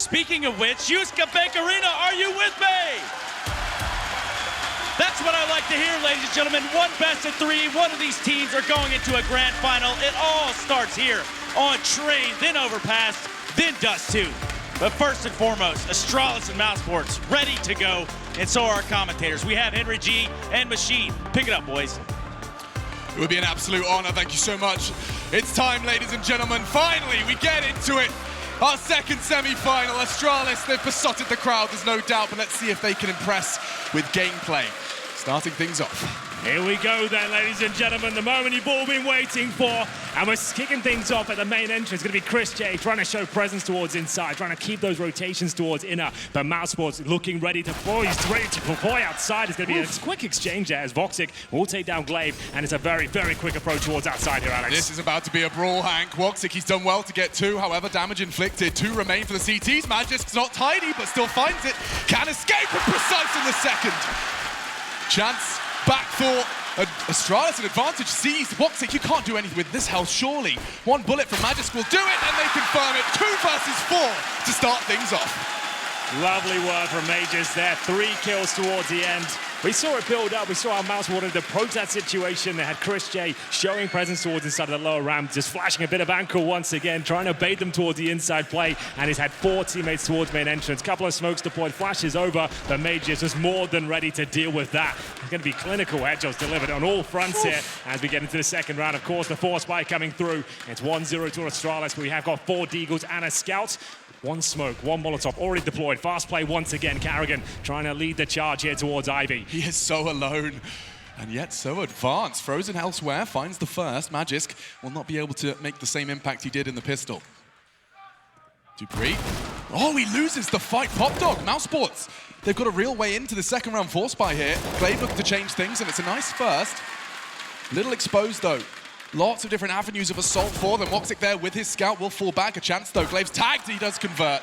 speaking of which, Yuska Bankarina, are you with me? That's what I like to hear, ladies and gentlemen. One best of three. One of these teams are going into a grand final. It all starts here on Train, then Overpass, then Dust 2. But first and foremost, Astralis and mousesports ready to go, and so are our commentators. We have Henry G and Machine. Pick it up, boys. It would be an absolute honor. Thank you so much. It's time, ladies and gentlemen. Finally, we get into it. Our second semi-final. Astralis, they've besotted the crowd, there's no doubt, but let's see if they can impress with gameplay. Starting things off. Here we go then, ladies and gentlemen, the moment you've all been waiting for. And we're kicking things off at the main entrance. It's going to be Chris J trying to show presence towards inside, trying to keep those rotations towards inner. But mousesports looking ready to deploy. He's ready to deploy outside. It's going to be a quick exchange there as Watzek will take down Glaives. And it's a very, very quick approach towards outside here, Alex. This is about to be a brawl, Hank. Watzek, he's done well to get two. However, damage inflicted. Two remain for the CTs. Magisk's not tidy, but still finds it. Can escape and precise in the second. Chance, back thought. Astralis an advantage seized. Watzek, you can't do anything with this health, surely. One bullet from Magisk will do it, and they confirm it. 2 versus 4 to start things off. Lovely work from Aegis there. 3 kills towards the end. We saw it build up. We saw how Mouse wanted to approach that situation. They had Chris J showing presence towards inside of the lower ramp, just flashing a bit of ankle once again, trying to bait them towards the inside play. And he's had 4 teammates towards main entrance. Couple of smokes deployed, flashes over, but Aegis was more than ready to deal with that. It's going to be clinical headshots delivered on all fronts here as we get into the second round. Of course, the force spy coming through. It's 1-0 to Astralis, but we have got 4 Deagles and a scout. 1 smoke, 1 Molotov already deployed. Fast play once again. Kerrigan trying to lead the charge here towards Ivy. He is so alone and yet so advanced. Frozen elsewhere, finds the first. Magisk will not be able to make the same impact he did in the pistol. Dupree. Oh, he loses the fight. Pop Dog, mousesports. They've got a real way into the second round force spy here. Glaives looking to change things, and it's a nice first. Little exposed though. Lots of different avenues of assault for them. Watzek there with his scout will fall back. A chance though. Glaives tagged, he does convert.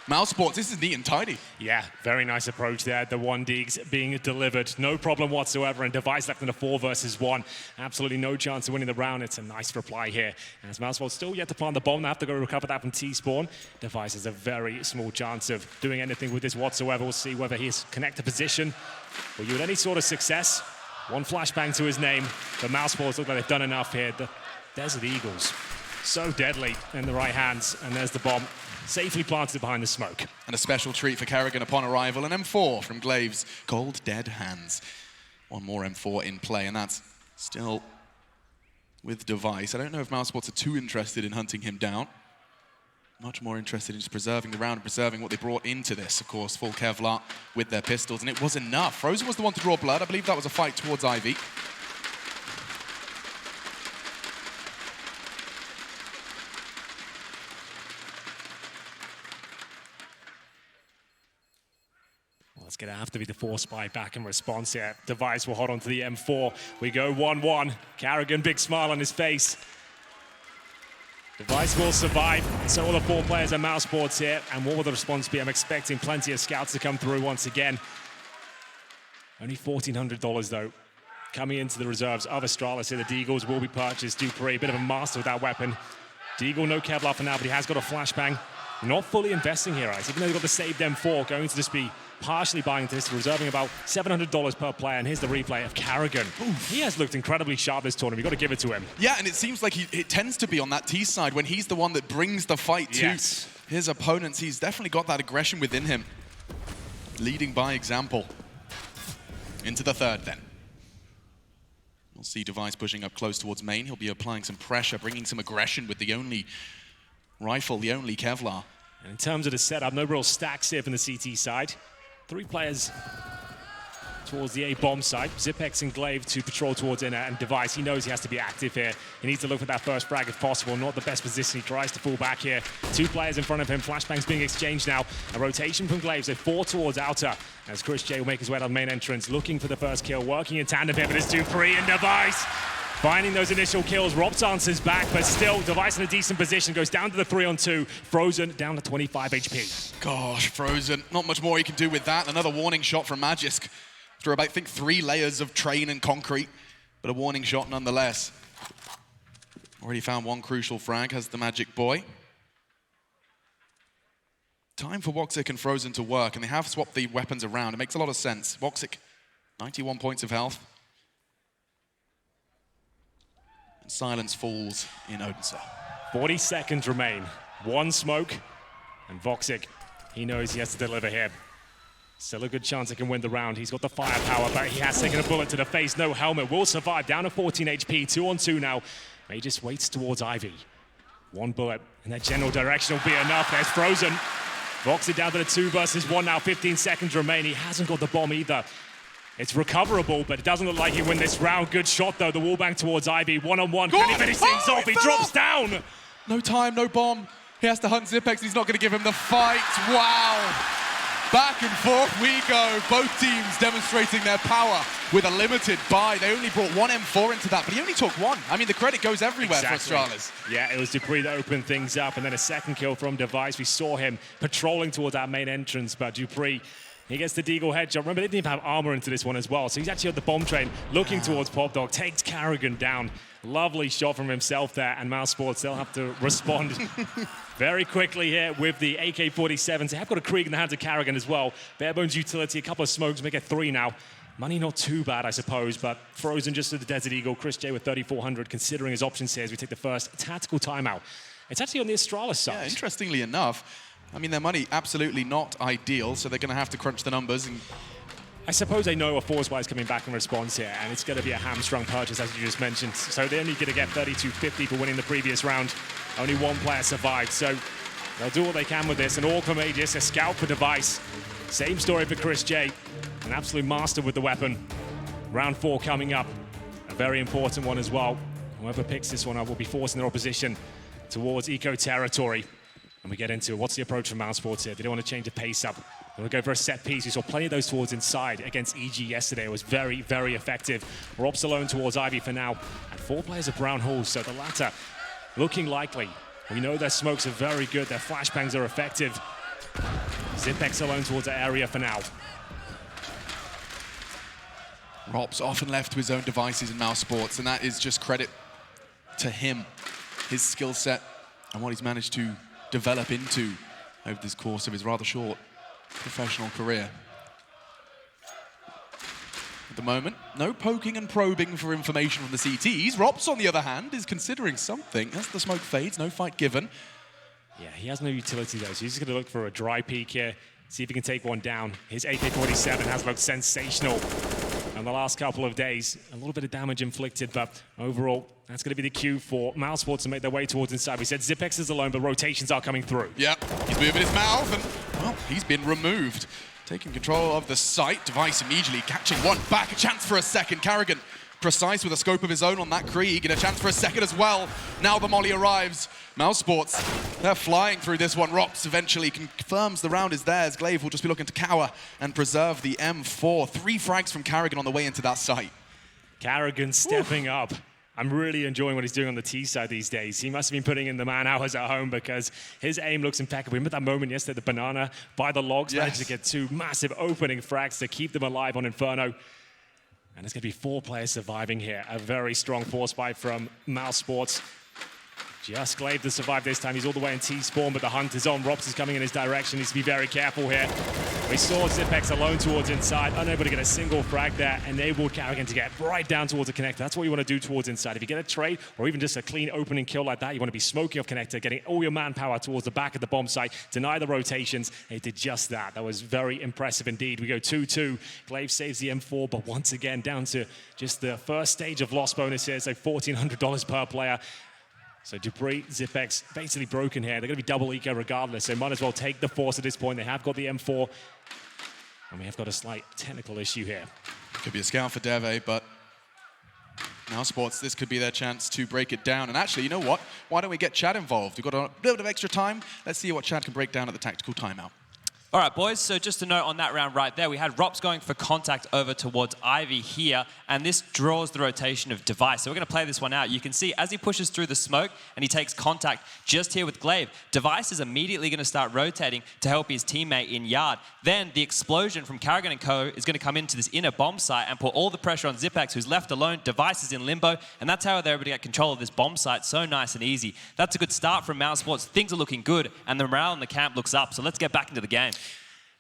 mousesports, this is neat and tidy. Yeah, very nice approach there. The 1 Deags being delivered. No problem whatsoever. And Device left in a 4 versus 1. Absolutely no chance of winning the round. It's a nice reply here. As mousesports still yet to plant the bomb. They have to go recover that from T-Spawn. Device has a very small chance of doing anything with this whatsoever. We'll see whether he's connected position. Will you with any sort of success? 1 flashbang to his name. The mousesports look like they've done enough here. The Desert Eagles, so deadly in the right hands. And there's the bomb, safely planted behind the smoke. And a special treat for Kerrigan upon arrival. An M4 from Glaives. Cold, dead hands. 1 more M4 in play, and that's still with Device. I don't know if mousesports are too interested in hunting him down. Much more interested in just preserving the round and preserving what they brought into this. Of course, full Kevlar with their pistols, and it was enough. Frozen was the one to draw blood. I believe that was a fight towards Ivy. Well, it's going to have to be the force spy back in response here. Device will hold on to the M4. We go 1-1. Kerrigan, big smile on his face. Device will survive, so will the 4 players at mousesports here. And what will the response be? I'm expecting plenty of scouts to come through once again. Only $1,400 though, coming into the reserves of Astralis here. The Deagles will be purchased. Dupree, a bit of a master with that weapon. Deagle, no Kevlar for now, but he has got a flashbang. Not fully investing here, guys. Even though they've got the saved M4, going to just be partially buying into this, reserving about $700 per player. And here's the replay of Kerrigan. He has looked incredibly sharp this tournament. You've got to give it to him. Yeah, and it seems like it tends to be on that T side when he's the one that brings the fight to his opponents. He's definitely got that aggression within him. Leading by example. Into the third then. We'll see Device pushing up close towards main. He'll be applying some pressure, bringing some aggression with the only rifle, the only Kevlar. And in terms of the setup, no real stacks here from the CT side. 3 players towards the A-bomb side. Zipex and Glaive to patrol towards inner, and Device, he knows he has to be active here. He needs to look for that first frag if possible. Not the best position. He tries to fall back here. 2 players in front of him. Flashbangs being exchanged now. A rotation from Glaives. They 4 towards outer as Chris J will make his way down the main entrance, looking for the first kill, working in tandem here, but it's Dupree and Device. Finding those initial kills. Roth answers back, but still Device in a decent position. Goes down to the 3-on-2. Frozen down to 25 HP. Gosh, Frozen. Not much more he can do with that. Another warning shot from Magisk. After about, I think, 3 layers of train and concrete. But a warning shot nonetheless. Already found 1 crucial frag, has the Magic Boy. time for Watzek and Frozen to work, and they have swapped the weapons around. It makes a lot of sense. Watzek, 91 points of health. And silence falls in Odense. 40 seconds remain. One smoke, and Watzek, he knows he has to deliver here. Still a good chance he can win the round. He's got the firepower, but he has taken a bullet to the face. No helmet, will survive. Down to 14 HP, 2-on-2 now. He just waits towards Ivy. One bullet, and that general direction will be enough. There's Frozen. Watzek down to the 2 versus 1 now, 15 seconds remain. He hasn't got the bomb either. It's recoverable, but it doesn't look like he win this round. Good shot, though. The wallbang towards Ivy. 1-on-1. Can he finish things off? He drops down. No time, no bomb. He has to hunt Zipex. He's not going to give him the fight. Wow. Back and forth we go. Both teams demonstrating their power with a limited buy. They only brought one M4 into that, but he only took one. I mean, the credit goes everywhere for Astralis. Yeah, it was Dupree that opened things up, and then a second kill from Device. We saw him patrolling towards our main entrance, but Dupree, he gets the Deagle headshot. Remember, they didn't even have armor into this one as well, so he's actually on the bomb train, looking towards Pop Dog, takes Kerrigan down. Lovely shot from himself there, and mousesports, they'll have to respond very quickly here with the AK-47s. They have got a Krieg in the hands of Kerrigan as well. Bare bones utility, a couple of smokes, make it 3 now. Money not too bad, I suppose, but Frozen just to the Desert Eagle. Chris J with 3,400, considering his options here as we take the first tactical timeout. It's actually on the Astralis side. Yeah, interestingly enough, I mean, their money absolutely not ideal, so they're going to have to crunch the numbers. And I suppose they know a force buy is coming back in response here, and it's going to be a hamstrung purchase, as you just mentioned. So they're only going to get 3,250 for winning the previous round. Only one player survived, so they'll do what they can with this. And all from Aegis, a scout for Device. Same story for Chris J, an absolute master with the weapon. Round 4 coming up, a very important one as well. Whoever picks this one up will be forcing their opposition towards eco territory. And we get into what's the approach from mousesports here. They don't want to change the pace up. They want to go for a set piece. We saw plenty of those towards inside against EG yesterday. It was very, very effective. Rops alone towards Ivy for now. And 4 players of Brown Hall, so the latter looking likely. We know their smokes are very good. Their flashbangs are effective. Zipex alone towards the area for now. Rops often left to his own devices in mousesports, and that is just credit to him, his skill set, and what he's managed to develop into over this course of his rather short professional career. At the moment, no poking and probing for information from the CTs. Rops, on the other hand, is considering something. As the smoke fades, no fight given. Yeah, he has no utility though, so he's just going to look for a dry peek here, see if he can take one down. His AK-47 has looked sensational in the last couple of days. A little bit of damage inflicted, but overall, that's going to be the cue for mousesports to make their way towards inside. We said Zipex is alone, but rotations are coming through. Yeah, he's moving his mouth, and, well, he's been removed. Taking control of the site. Device immediately catching one back. A chance for a second. Kerrigan precise with a scope of his own on that Krieg, and a chance for a second as well. Now the molly arrives. mousesports, they're flying through this one. Rops eventually confirms the round is theirs. Glaives will just be looking to cower and preserve the M4. 3 frags from Kerrigan on the way into that site. Kerrigan stepping up. I'm really enjoying what he's doing on the T side these days. He must have been putting in the man hours at home because his aim looks impeccable. Remember that moment yesterday, the banana by the logs, managed to get 2 massive opening frags to keep them alive on Inferno. And there's going to be 4 players surviving here. A very strong force buy from mousesports. Just Glaives to survive this time. He's all the way in T-spawn, but the hunt is on. Rops is coming in his direction. Needs to be very careful here. We saw Zipex alone towards inside, unable to get a single frag there, enabled Kerrigan to get right down towards the connector. That's what you want to do towards inside. If you get a trade or even just a clean opening kill like that, you want to be smoking off connector, getting all your manpower towards the back of the bomb site, deny the rotations. It did just that. That was very impressive indeed. We go 2-2. Glaives saves the M4, but once again down to just the first stage of loss bonus here, so $1,400 per player. So Dupree, Zipex, basically broken here. They're going to be double eco regardless, so might as well take the force at this point. They have got the M4, and we have got a slight technical issue here. Could be a scout for Deve, but mousesports, this could be their chance to break it down. And actually, you know what? Why don't we get Chad involved? We've got a little bit of extra time. Let's see what Chad can break down at the tactical timeout. All right, boys, so just a note on that round right there, we had Rops going for contact over towards Ivy here, and this draws the rotation of Device. So we're going to play this one out. You can see as he pushes through the smoke and he takes contact just here with Glaive, Device is immediately going to start rotating to help his teammate in yard. Then the explosion from Kerrigan and co is going to come into this inner bomb site and put all the pressure on Zipex, who's left alone. Device is in limbo, and that's how they're able to get control of this bomb site so nice and easy. That's a good start from mousesports. Things are looking good, and the morale in the camp looks up. So let's get back into the game.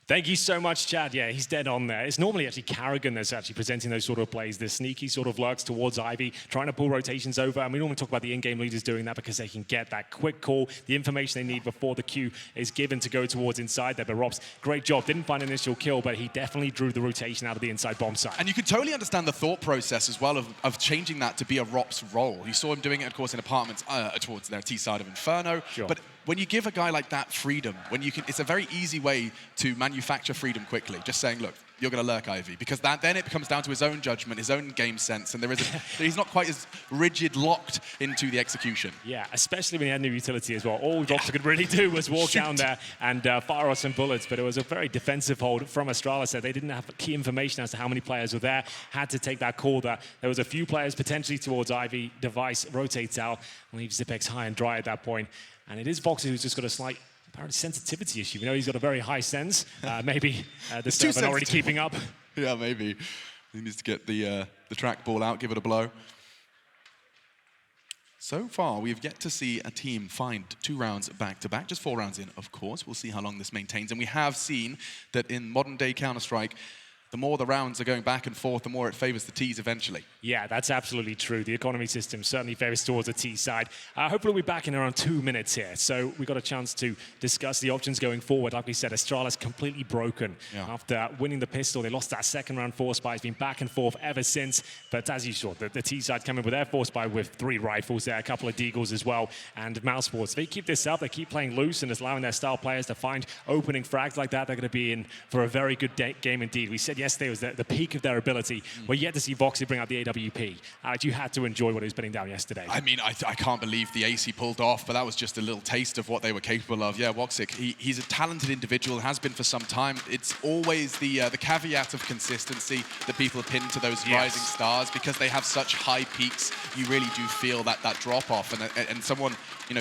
Thank you so much, Chad. Yeah, he's dead on there. It's normally actually Kerrigan that's actually presenting those sort of plays. The sneaky sort of lurks towards Ivy, trying to pull rotations over. And we normally talk about the in-game leaders doing that because they can get that quick call, the information they need before the cue is given to go towards inside there. But Robs, great job. Didn't find an initial kill, but he definitely drew the rotation out of the inside bomb site. And you can totally understand the thought process as well of changing that to be a Rop's role. You saw him doing it, of course, in apartments towards their T side of Inferno. Sure. But when you give a guy like that freedom, it's a very easy way to manufacture freedom quickly. Just saying, look, you're going to lurk Ivy, because then it becomes down to his own judgment, his own game sense, and he's not quite as rigid, locked into the execution. Yeah, especially when he had no utility as well. All Roth could really do was walk down there and fire off some bullets, but it was a very defensive hold from Astralis. They didn't have key information as to how many players were there, had to take that call that there was a few players potentially towards Ivy. Device rotates out, leaves Zipex high and dry at that point. And it is Voxer who's just got a slight apparent sensitivity issue. We know he's got a very high sense. Maybe the server not already keeping up. Yeah, maybe. He needs to get the trackball out, give it a blow. So far, we've yet to see a team find 2 rounds back-to-back. Just 4 rounds in, of course. We'll see how long this maintains. And we have seen that in modern-day Counter-Strike, the more the rounds are going back and forth, the more it favors the Ts eventually. Yeah, that's absolutely true. The economy system certainly favors towards the T side. Hopefully we'll be back in around 2 minutes here. So we got a chance to discuss the options going forward. Like we said, Astralis completely broken. After winning the pistol, they lost that second round force buy. It's been back and forth ever since. But as you saw, the T side coming with their force buy with 3 rifles there, a couple of deagles as well, and mousesports. They keep this up, they keep playing loose and allowing their style players to find opening frags like that. They're going to be in for a very good game indeed. We said yesterday was the peak of their ability. We're yet to see Voxy bring out the AWP. Alex, you had to enjoy what he was putting down yesterday. I mean, I can't believe the ace he pulled off, but that was just a little taste of what they were capable of. Yeah, Watzek, he's a talented individual, has been for some time. It's always the caveat of consistency that people pin to those rising stars, because they have such high peaks. You really do feel that drop-off. And someone,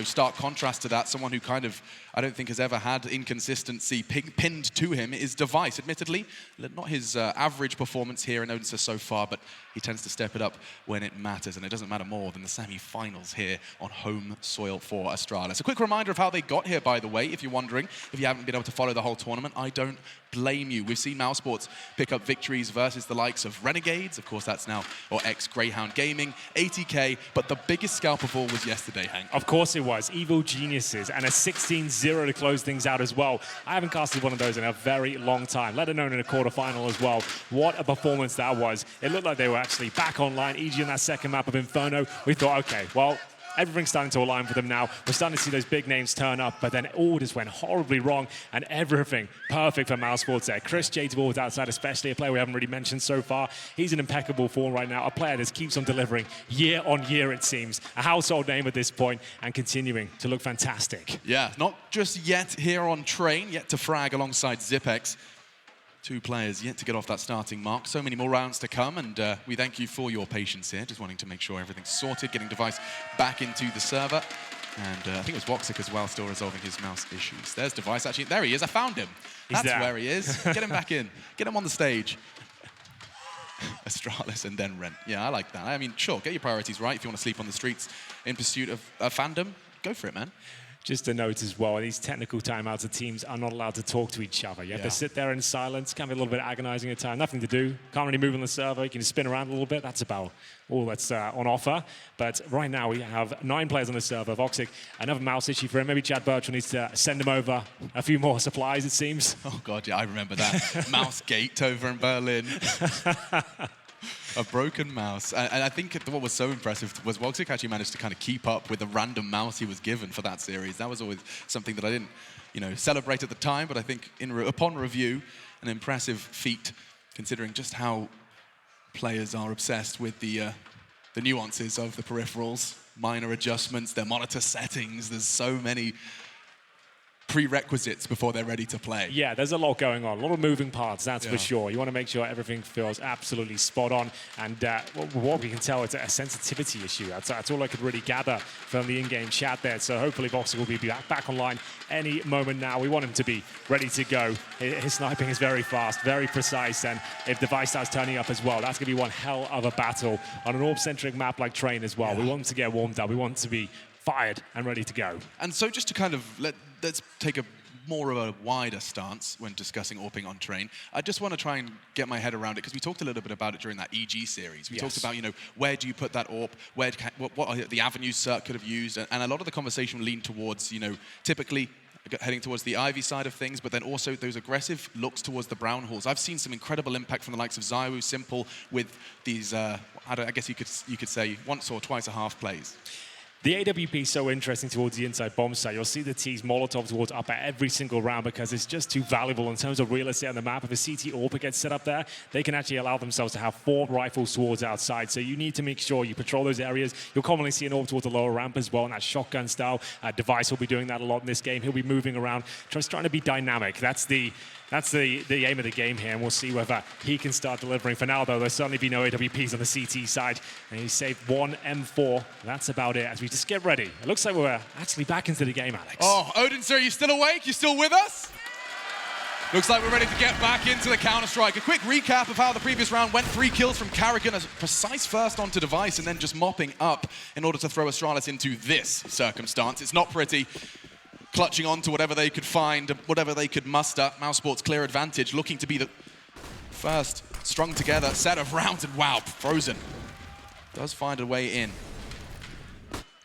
stark contrast to that, someone who kind of, I don't think has ever had inconsistency pinned to him is Device. Admittedly, not his average performance here in Odense so far, but he tends to step it up when it matters, and it doesn't matter more than the semi-finals here on home soil for Astralis. A quick reminder of how they got here, by the way, if you're wondering, if you haven't been able to follow the whole tournament, I don't blame you. We've seen mousesports pick up victories versus the likes of Renegades, of course that's now, or ex-Greyhound Gaming, 80k, but the biggest scalp of all was yesterday, Hank. Of course it was. Evil Geniuses, and a 16-0 to close things out as well. I haven't casted one of those in a very long time, let alone in a quarterfinal as well. What a performance that was. It looked like they were actually back online, EG on that second map of Inferno. We thought, okay, well, everything's starting to align for them now. We're starting to see those big names turn up, but then it all just went horribly wrong, and everything perfect for mousesports there. Chris J towards outside, especially a player we haven't really mentioned so far. He's in impeccable form right now, a player that keeps on delivering year on year, it seems. A household name at this point, and continuing to look fantastic. Yeah, not just yet here on Train, yet to frag alongside Zipex. 2 players yet to get off that starting mark. So many more rounds to come, and we thank you for your patience here. Just wanting to make sure everything's sorted, getting Device back into the server. And I think it was Watzek as well, still resolving his mouse issues. There's Device, actually. There he is, I found him. That's where he is. Get him back in. Get him on the stage. Astralis and then Rent. Yeah, I like that. I mean, sure, get your priorities right. If you want to sleep on the streets in pursuit of a fandom, go for it, man. Just a note as well, these technical timeouts, the teams are not allowed to talk to each other. You have to sit there in silence. Can be a little bit agonizing at times. Nothing to do. Can't really move on the server. You can just spin around a little bit. That's about all that's on offer. But right now we have 9 players on the server. Voxik, another mouse issue for him. Maybe Chad Birchall needs to send him over a few more supplies, it seems. Oh, God, yeah, I remember that. Mouse gate over in Berlin. A broken mouse. And I think what was so impressive was Watzek actually managed to kind of keep up with the random mouse he was given for that series. That was always something that I didn't, celebrate at the time, but I think upon review, an impressive feat, considering just how players are obsessed with the nuances of the peripherals, minor adjustments, their monitor settings. There's so many prerequisites before they're ready to play. Yeah, there's a lot going on, a lot of moving parts, that's Yeah. for sure. You want to make sure everything feels absolutely spot on, and what we can tell, it's a sensitivity issue. That's all I could really gather from the in-game chat there. So hopefully Watzek will be back online any moment now. We want him to be ready to go. His sniping is very fast, very precise, and if Device starts turning up as well, that's going to be one hell of a battle on an orb-centric map like Train as well. Yeah. We want him to get warmed up. We want him to be fired and ready to go. And so just to kind of, let's take a more of a wider stance when discussing AWPing on Train. I just want to try and get my head around it, because we talked a little bit about it during that EG series. We talked about, where do you put that AWP, what are the avenues Cirque could have used, and a lot of the conversation leaned towards, typically heading towards the Ivy side of things, but then also those aggressive looks towards the brown halls. I've seen some incredible impact from the likes of Zywoo, Simple, with these, I guess you could say, once or twice a half plays. The AWP is so interesting towards the inside bomb site. You'll see the T's Molotov towards upper every single round because it's just too valuable in terms of real estate on the map. If a CT AWP gets set up there, they can actually allow themselves to have 4 rifles towards outside. So you need to make sure you patrol those areas. You'll commonly see an AWP towards the lower ramp as well, and that shotgun style. Device will be doing that a lot in this game. He'll be moving around, just trying to be dynamic. That's the aim of the game here, and we'll see whether he can start delivering. For now, though, there'll certainly be no AWPs on the CT side, and he saved 1 M4. That's about it as we just get ready. It looks like we're actually back into the game, Alex. Oh, Odense, are you still awake? You still with us? Looks like we're ready to get back into the Counter-Strike. A quick recap of how the previous round went. 3 kills from Kerrigan, a precise first onto Device, and then just mopping up in order to throw Astralis into this circumstance. It's not pretty. Clutching on to whatever they could find, whatever they could muster. mousesports clear advantage, looking to be the first strung together set of rounds, and wow, Frozen does find a way in.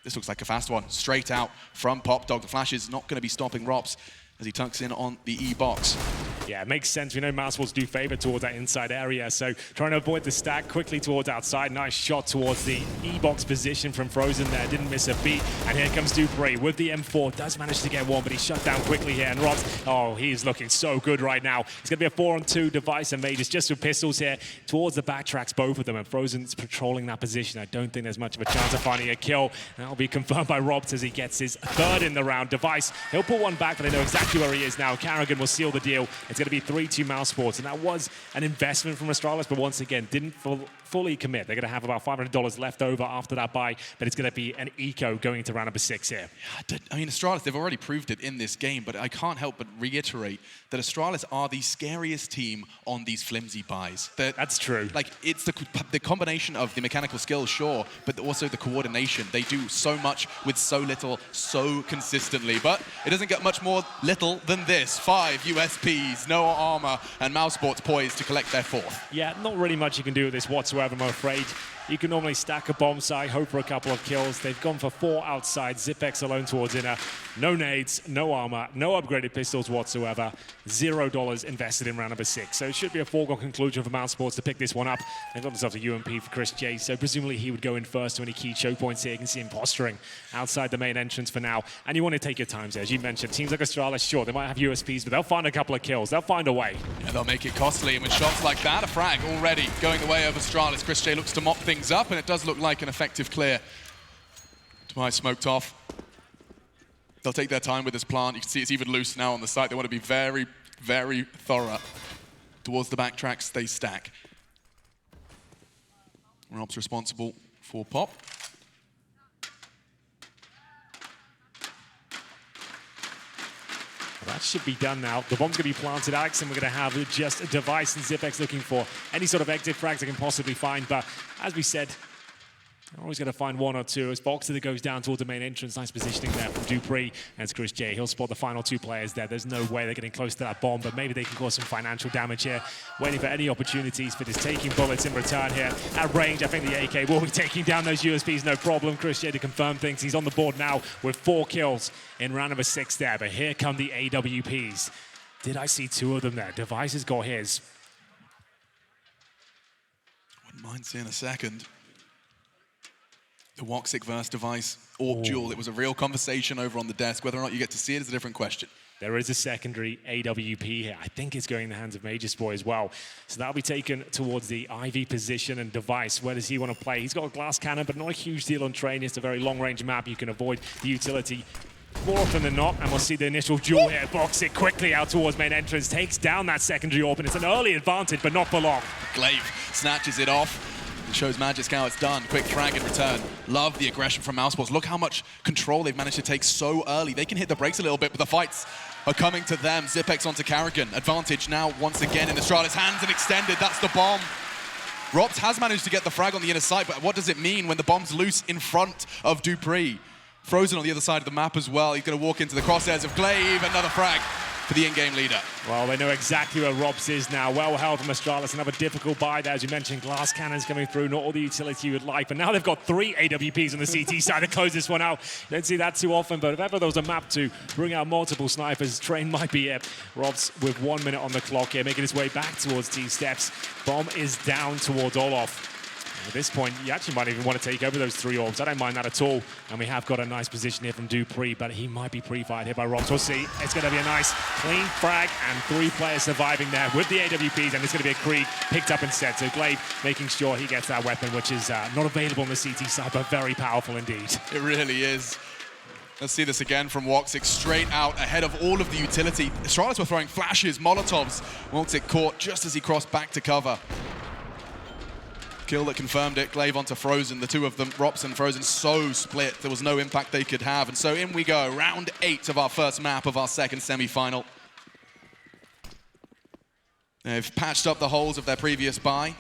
This looks like a fast one, straight out from Pop Dog. The flash is not going to be stopping Rops as he tucks in on the E-box. Yeah, it makes sense. We know mousesports do favor towards that inside area, so trying to avoid the stack quickly towards outside. Nice shot towards the E-box position from Frozen there. Didn't miss a beat. And here comes Dupree with the M4. Does manage to get one, but he's shut down quickly here. And Roth, oh, he's looking so good right now. It's going to be a 4-on-2 Device and Mages just with pistols here towards the backtracks, both of them. And Frozen's patrolling that position. I don't think there's much of a chance of finding a kill. That'll be confirmed by Robt as he gets his 3rd in the round. Device, he'll pull one back, but they know exactly where he is now. Kerrigan will seal the deal. It's going to be 3-2 mousesports, and that was an investment from Astralis, but once again, didn't fully commit. They're going to have about $500 left over after that buy, but it's going to be an eco going into round number 6 here. I mean, Astralis, they've already proved it in this game, but I can't help but reiterate that Astralis are the scariest team on these flimsy buys. That's true. Like, it's the combination of the mechanical skill, sure, but also the coordination. They do so much with so little, so consistently, but it doesn't get much more little than this. 5 USPs, no armor, and mousesports poised to collect their 4th. Yeah, not really much you can do with this whatsoever, I'm afraid. You can normally stack a bomb site, hope for a couple of kills. They've gone for 4 outside. Zipex alone towards inner. No nades, no armor, no upgraded pistols whatsoever. $0 invested in round number 6. So it should be a foregone conclusion for mousesports to pick this one up. They've got themselves a UMP for Chris J, so presumably he would go in first to any key choke points here. You can see him posturing outside the main entrance for now. And you want to take your times there, as you mentioned. Teams like Astralis, sure, they might have USPs, but they'll find a couple of kills. They'll find a way. Yeah, they'll make it costly, and with shots like that, a frag already going the way of Astralis. Chris J looks to mop things up, and it does look like an effective clear. Device smoked off. They'll take their time with this plant. You can see it's even loose now on the site. They want to be very, very thorough. Towards the backtracks, they stack. Rob's responsible for Pop. Well, that should be done now. The bomb's going to be planted, Alex, and we're going to have just a Device and Zipex looking for any sort of exit frags they can possibly find. But as we said, they're always going to find 1 or 2. As Boxer that goes down towards the main entrance. Nice positioning there from Dupree. And it's Chris J. He'll spot the final 2 players there. There's no way they're getting close to that bomb, but maybe they can cause some financial damage here. Waiting for any opportunities for just taking bullets in return here. At range, I think the AK will be taking down those USPs, no problem. Chris J to confirm things. He's on the board now with 4 kills in round number 6 there. But here come the AWPs. Did I see 2 of them there? Device has got his. Wouldn't mind seeing a second. The Watzek versus Device AWP duel. It was a real conversation over on the desk. Whether or not you get to see it is a different question. There is a secondary AWP here. I think it's going in the hands of mousesports as well. So that'll be taken towards the IV position and Device. Where does he want to play? He's got a glass cannon, but not a huge deal on Train. It's a very long-range map. You can avoid the utility More often than not, and we'll see the initial duel here. Watzek quickly out towards main entrance, takes down that secondary orb, and it's an early advantage, but not for long. Glaives snatches it off and shows Magisk how it's done. Quick frag in return. Love the aggression from mousesports. Look how much control they've managed to take so early. They can hit the brakes a little bit, but the fights are coming to them. Zipex onto Kerrigan. Advantage now once again in Astralis' hands and extended. That's the bomb. Roth has managed to get the frag on the inner side, but what does it mean when the bomb's loose in front of Dupree? Frozen on the other side of the map as well. He's going to walk into the crosshairs of Glaives. Another frag for the in-game leader. Well, they know exactly where Robs is now. Well held from Astralis. Another difficult buy there. As you mentioned, glass cannons coming through. Not all the utility you would like. But now they've got 3 AWPs on the CT side to close this one out. You don't see that too often. But if ever there was a map to bring out multiple snipers, Train might be it. Robs with 1 minute on the clock here, making his way back towards T-steps. Bomb is down towards Olof. At this point, you actually might even want to take over those 3 orbs. I don't mind that at all. And we have got a nice position here from Dupree, but he might be pre-fired here by Roth. We'll see. It's going to be a nice clean frag and 3 players surviving there with the AWPs, and it's going to be a Krieg picked up instead. So Glaives making sure he gets that weapon, which is not available on the CT side, but very powerful indeed. It really is. Let's see this again from Watzek, straight out ahead of all of the utility. Astralis were throwing flashes, Molotovs. Watzek caught just as he crossed back to cover. Kill that confirmed it. Glaives onto Frozen. The two of them, Rops and Frozen, so split. There was no impact they could have. And so in we go. Round 8 of our first map of our second semi-final. They've patched up the holes of their previous buy.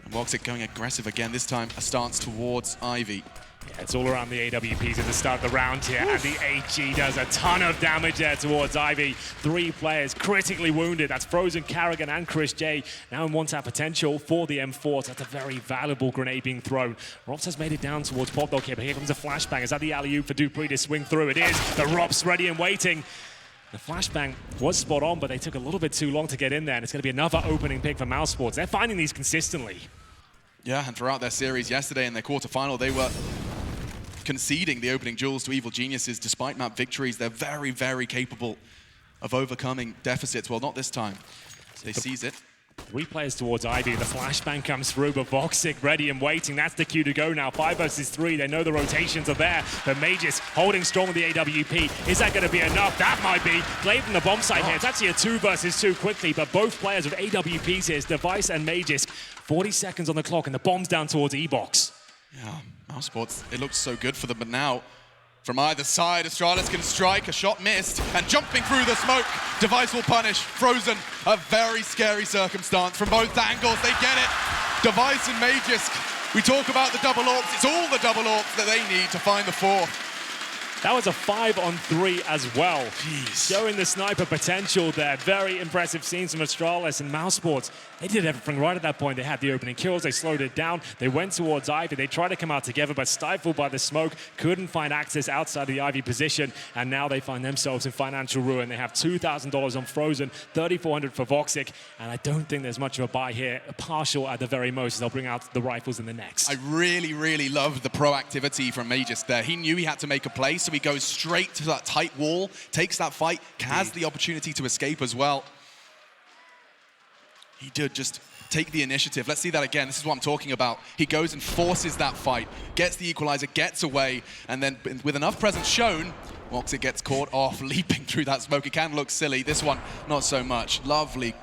And Watzek going aggressive again. This time a stance towards Ivy. Yeah, it's all around the AWPs at the start of the round here, and the AG does a ton of damage there towards Ivy. 3 players critically wounded. That's Frozen, Kerrigan, and Chris J. Now in one-tap potential for the M4. That's a very valuable grenade being thrown. Roth has made it down towards Popdog here, but here comes a flashbang. Is that the alley-oop for Dupree to swing through? It is. The Rops ready and waiting. The flashbang was spot on, but they took a little bit too long to get in there, and it's going to be another opening pick for mousesports. They're finding these consistently. Yeah, and throughout their series yesterday in their quarterfinal, they were conceding the opening duels to Evil Geniuses. Despite map victories, they're very, very capable of overcoming deficits. Well, not this time. They seize it. 3 players towards Ivy. The flashbang comes through, but Watzek ready and waiting. That's the cue to go now. 5 versus 3. They know the rotations are there. But Aegis holding strong with the AWP. Is that going to be enough? That might be. Glaives from the bomb site here. It's actually a 2 versus 2 quickly, but both players with AWPs here. It's Device and Aegis. 40 seconds on the clock, and the bomb's down towards E-Box. Yeah, mousesports, it looks so good for them, but now from either side, Astralis can strike, a shot missed, and jumping through the smoke, Device will punish. Frozen, a very scary circumstance from both angles. They get it. Device and Magisk. We talk about the double AWPs. It's all the double AWPs that they need to find the 4th. That was a 5-on-3 as well. Jeez. Showing the sniper potential there. Very impressive scenes from Astralis and mousesports. They did everything right at that point. They had the opening kills. They slowed it down. They went towards Ivy. They tried to come out together, but stifled by the smoke. Couldn't find access outside the Ivy position. And now they find themselves in financial ruin. They have $2,000 on Frozen, $3,400 for Watzek. And I don't think there's much of a buy here. A partial at the very most, as they'll bring out the rifles in the next. I really, really love the proactivity from Magisk there. He knew he had to make a play, so he goes straight to that tight wall, takes that fight, has the opportunity to escape as well. He did just take the initiative. Let's see that again. This is what I'm talking about. He goes and forces that fight, gets the equalizer, gets away, and then with enough presence shown, Watzek gets caught off, leaping through that smoke. It can look silly. This one, not so much. Lovely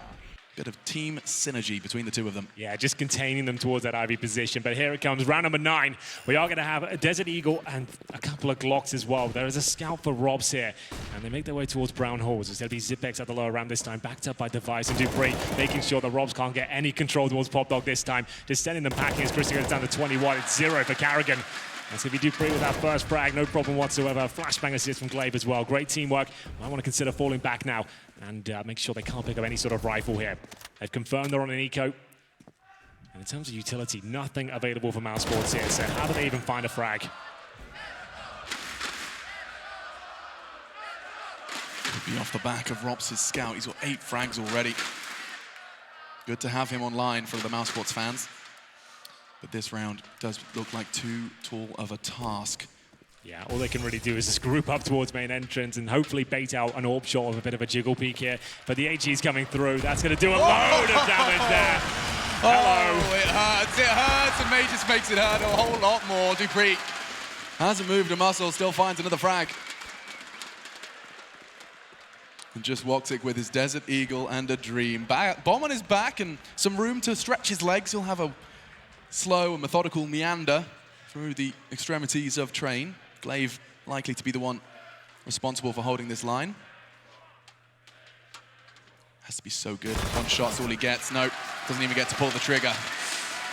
bit of team synergy between the two of them. Yeah, just containing them towards that Ivy position. But here it comes, round number 9. We are going to have a Desert Eagle and a couple of Glocks as well. There is a scout for Robs here, and they make their way towards Brown Halls. It's going to be Zipex at the lower round this time, backed up by Device and Dupree, making sure that Robs can't get any control towards Popdog this time. Just sending them packing as Christian goes down to 21. It's 0 for Kerrigan. That's going to be Dupree with that first frag, no problem whatsoever. Flashbang assist from Glaives as well. Great teamwork. I want to consider falling back now and make sure they can't pick up any sort of rifle here. They've confirmed they're on an eco. And in terms of utility, nothing available for mousesports here. So how do they even find a frag? Could be off the back of Rops' scout. He's got 8 frags already. Good to have him online for the mousesports fans. But this round does look like too tall of a task. Yeah, all they can really do is just group up towards main entrance and hopefully bait out an AWP shot with a bit of a jiggle peek here. But the AG's coming through. That's going to do a load of damage there. Hello. Oh, it hurts, and May just makes it hurt a whole lot more. Dupree Hasn't moved a muscle, still finds another frag. And just Watzek with his Desert Eagle and a dream. Bomb on his back and some room to stretch his legs. He'll have a slow and methodical meander through the extremities of Train. Glaives likely to be the one responsible for holding this line. Has to be so good. One shot's all he gets. Nope, doesn't even get to pull the trigger.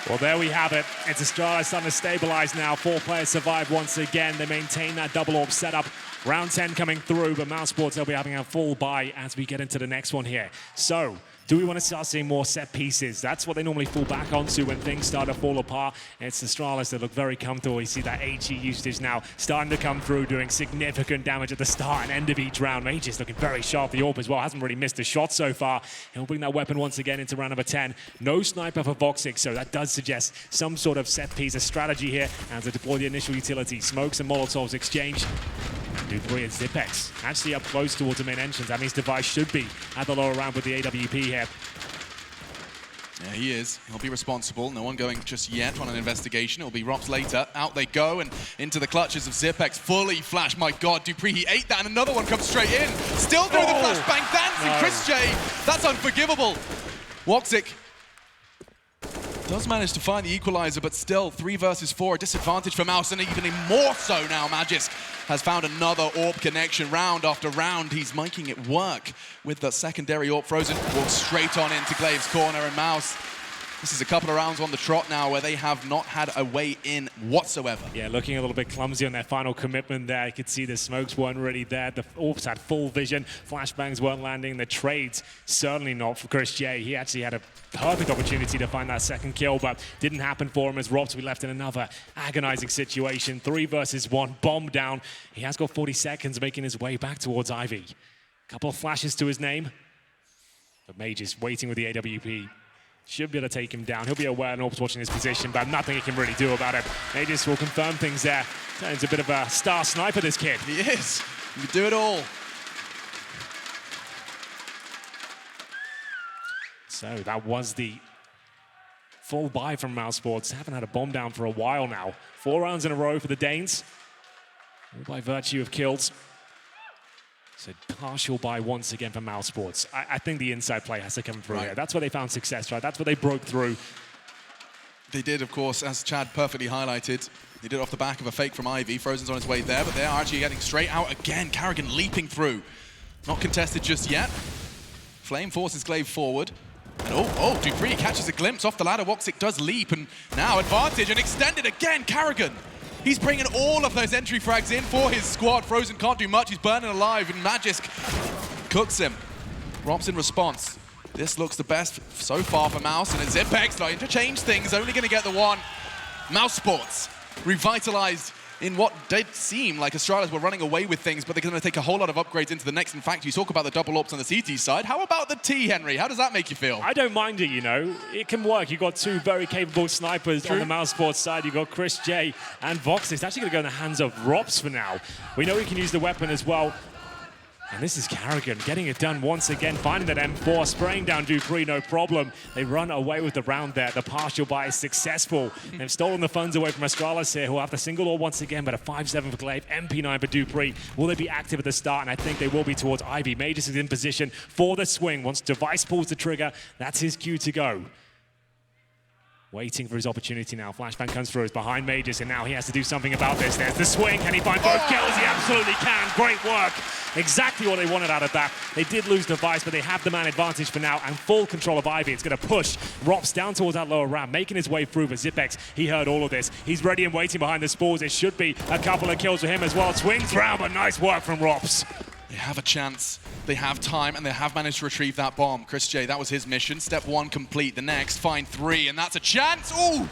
Well, there we have it. It's Astralis starting to stabilize now. 4 players survive once again. They maintain that double orb setup. Round 10 coming through, but mousesports, they'll be having a full buy as we get into the next one here. So, do we want to start seeing more set pieces? That's what they normally fall back onto when things start to fall apart. It's Astralis that look very comfortable. You see that HE usage now starting to come through, doing significant damage at the start and end of each round. Aegis looking very sharp. The orb as well hasn't really missed a shot so far. He'll bring that weapon once again into round number 10. No sniper for Watzek, so that does suggest some sort of set piece, a strategy here, and to deploy the initial utility. Smokes and Molotovs exchange. Dupree and Zipex actually up close towards the main entrance. That means Device should be at the lower round with the AWP here. Yeah, he is. He'll be responsible. No one going just yet on an investigation. It'll be Rops later. Out they go and into the clutches of Zipex. Fully flash. My God, Dupree, he ate that and another one comes straight in. Still through the flashbang. Dancing No. Chris J. That's unforgivable. Watzek does manage to find the equalizer, but still 3 versus 4, a disadvantage for Mouse, and even more so now. Magisk has found another orb connection round after round. He's making it work with the secondary orb frozen. Walks straight on into Glaives' corner, and Mouse, this is a couple of rounds on the trot now where they have not had a way in whatsoever. Yeah, looking a little bit clumsy on their final commitment there. You could see the smokes weren't really there. The orbs had full vision. Flashbangs weren't landing. The trades, certainly not for Chris J. He actually had a perfect opportunity to find that second kill, but didn't happen for him as Roth will be left in another agonizing situation. 3 versus 1, bomb down. He has got 40 seconds making his way back towards Ivy. Couple of flashes to his name. But Mage is waiting with the AWP. Should be able to take him down. He'll be aware and Orb's watching his position, but nothing he can really do about it. Aegis will confirm things there. He's a bit of a star sniper, this kid. He is. He can do it all. So that was the full buy from mousesports. Haven't had a bomb down for a while now. 4 rounds in a row for the Danes. All by virtue of kills. So partial buy once again for mousesports. I think the inside play has to come through here. That's where they found success, right? That's where they broke through. They did, of course, as Chad perfectly highlighted. They did it off the back of a fake from Ivy. Frozen's on his way there, but they are actually getting straight out again. Kerrigan leaping through. Not contested just yet. Flame forces Glaive forward. And Dupree catches a glimpse off the ladder. Watzek does leap, and now advantage and extended again. Kerrigan. He's bringing all of those entry frags in for his squad. Frozen can't do much. He's burning alive, and Magisk cooks him. Rops in response. This looks the best so far for Mouse, and it's Zipex starting to change things. Only going to get the one. mousesports revitalized in what did seem like Astralis were running away with things, but they're going to take a whole lot of upgrades into the next. In fact, you talk about the double ops on the CT side. How about the T, Henry? How does that make you feel? I don't mind it, you know. It can work. You've got 2 very capable snipers on the mousesports side. You've got Chris J and Vox. It's actually going to go in the hands of Rops for now. We know he can use the weapon as well. And this is Kerrigan getting it done once again, finding that M4, spraying down Dupree, no problem. They run away with the round there. The partial buy is successful. They've stolen the funds away from Astralis here, who will have the single ore once again, but a 5-7 for Glaive, MP9 for Dupree. Will they be active at the start? And I think they will be towards Ivy. Magus is in position for the swing. Once Device pulls the trigger, that's his cue to go. Waiting for his opportunity now. Flashbang comes through, is behind Magus, and now he has to do something about this. There's the swing. Can he find both kills? He absolutely can. Great work. Exactly what they wanted out of that. They did lose Device, but they have the man advantage for now and full control of Ivy. It's going to push Rops down towards that lower ramp, making his way through. But Zipex, he heard all of this. He's ready and waiting behind the spores. It should be a couple of kills for him as well. Swings round, but nice work from Rops. They have a chance, they have time, and they have managed to retrieve that bomb. Chris J, that was his mission. Step 1 complete. The next, find 3, and that's a chance. Ooh!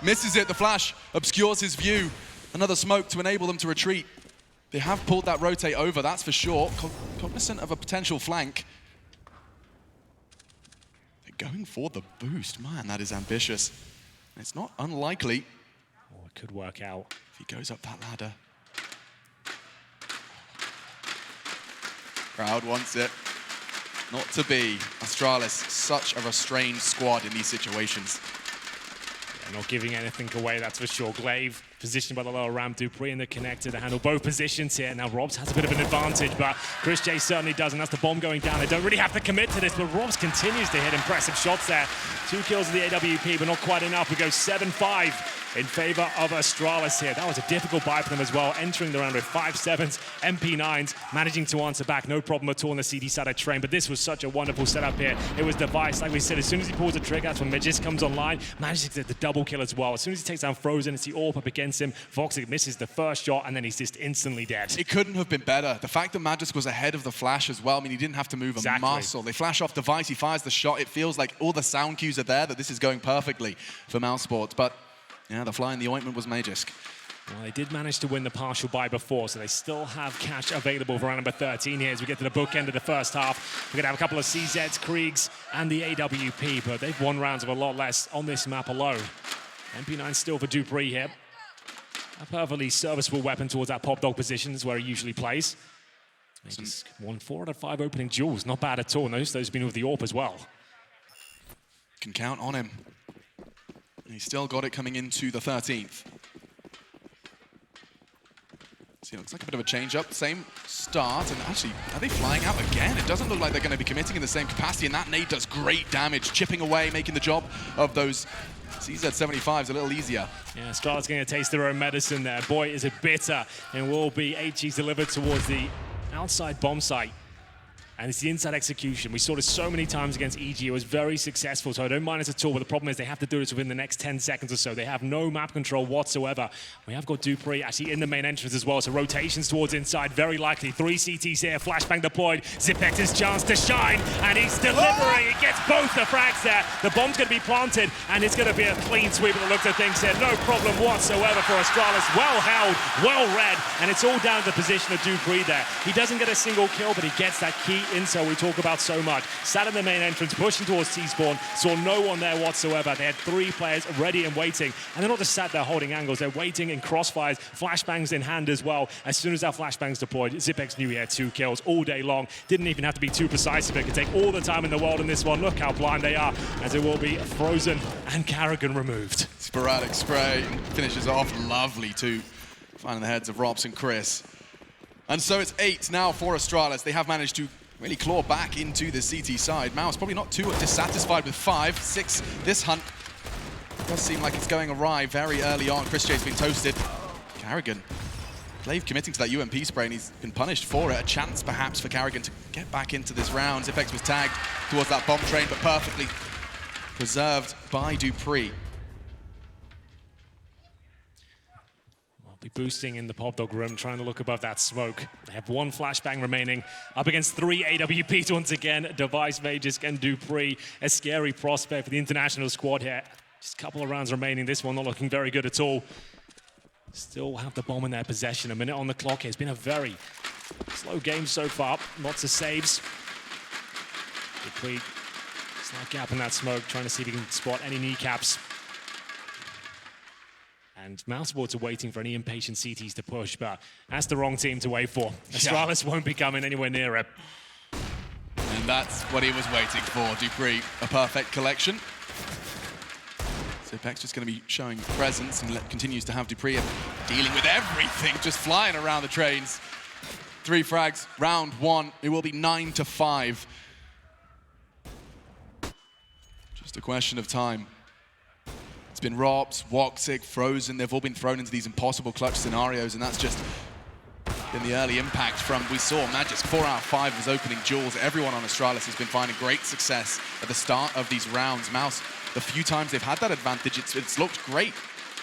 Misses it. The flash obscures his view. Another smoke to enable them to retreat. They have pulled that rotate over, that's for sure. Cognizant of a potential flank. They're going for the boost. Man, that is ambitious. It's not unlikely. Oh, it could work out. If he goes up that ladder. Crowd wants it. Not to be. Astralis, such a restrained squad in these situations. Yeah, not giving anything away, that's for sure. Glaive positioned by the lower ramp. Dupree in the connector to handle both positions here. Now Robs has a bit of an advantage, but Chris J certainly doesn't. That's the bomb going down. They don't really have to commit to this, but Robs continues to hit impressive shots there. 2 kills of the AWP, but not quite enough. We go 7-5 in favor of Astralis here. That was a difficult buy for them as well, entering the round with 5-7s, MP9s, managing to answer back, no problem at all on the CD side of Train, but this was such a wonderful setup here. It was Device, like we said, as soon as he pulls the trigger, that's when Magis comes online, manages to get the double kill as well. As soon as he takes down Frozen, it's the AWP up against him. Watzek misses the first shot, and then he's just instantly dead. It couldn't have been better. The fact that Magisk was ahead of the flash as well, I mean, he didn't have to move a muscle. They flash off Device, he fires the shot. It feels like all the sound cues are there, that this is going perfectly for mousesports, but yeah, the fly in the ointment was Magisk. Well, they did manage to win the partial buy before, so they still have cash available for round number 13 here as we get to the bookend of the first half. We're going to have a couple of CZs, Kriegs, and the AWP, but they've won rounds of a lot less on this map alone. MP9 still for Dupree here. A perfectly serviceable weapon towards that pop dog positions where he usually plays. He just won 4 out of 5 opening duels. Not bad at all. Those have been with the AWP as well. Can count on him. He's still got it coming into the 13th. So it looks like a bit of a change-up. Same start, and actually, are they flying out again? It doesn't look like they're going to be committing in the same capacity, and that nade does great damage, chipping away, making the job of those CZ75s a little easier. Yeah, Astralis getting a taste of their own medicine there. Boy, is it bitter, and will be HGs delivered towards the outside bomb site. And it's the inside execution. We saw this so many times against EG. It was very successful, so I don't mind it at all. But the problem is they have to do this within the next 10 seconds or so. They have no map control whatsoever. We have got Dupree actually in the main entrance as well, so rotations towards inside, very likely. 3 CTs here, flashbang deployed. Xipex's chance to shine, and he's delivering. He gets both the frags there. The bomb's going to be planted, and it's going to be a clean sweep of the looks of things here. No problem whatsoever for Astralis. Well held, well read, and it's all down to the position of Dupree there. He doesn't get a single kill, but he gets that key intel we talk about so much. Sat in the main entrance, pushing towards T-spawn, saw no one there whatsoever. They had 3 players ready and waiting, and they're not just sat there holding angles, they're waiting in crossfires, flashbangs in hand as well. As soon as that flashbang's deployed, Xipex knew he had 2 kills all day long. Didn't even have to be too precise if it could take all the time in the world in this one. Look how blind they are, as it will be Frozen and Kerrigan removed. Sporadic spray finishes off lovely too, finding the heads of Robs and Chris. And so it's 8 now for Astralis. They have managed to really claw back into the CT side. Mouse probably not too dissatisfied with 5, 6. This hunt does seem like it's going awry very early on. Chris J's been toasted. Kerrigan, Glaives committing to that UMP spray, and he's been punished for it. A chance perhaps for Kerrigan to get back into this round. Xipex was tagged towards that bomb train, but perfectly preserved by Dupree. Boosting in the pop dog room, trying to look above that smoke. They have 1 flashbang remaining, up against 3 AWPs once again. Device, Magisk, and Dupree. A scary prospect for the international squad here. Just a couple of rounds remaining. This one not looking very good at all. Still have the bomb in their possession. A minute on the clock here. It's been a very slow game so far. Lots of saves. Dupree, slight gap in that smoke, trying to see if he can spot any kneecaps. And mousesports are waiting for any impatient CTs to push, but that's the wrong team to wait for. Astralis won't be coming anywhere near it. And that's what he was waiting for, Dupree. A perfect collection. Xipex just going to be showing presence and continues to have Dupree dealing with everything, just flying around the trains. 3 frags, round 1. It will be 9-5. Just a question of time. It's been Robs, Watzek, Frozen. They've all been thrown into these impossible clutch scenarios, and that's just been the early impact from, we saw Magisk 4 out of 5 of his opening duels. Everyone on Astralis has been finding great success at the start of these rounds. Mouse, the few times they've had that advantage, it's looked great,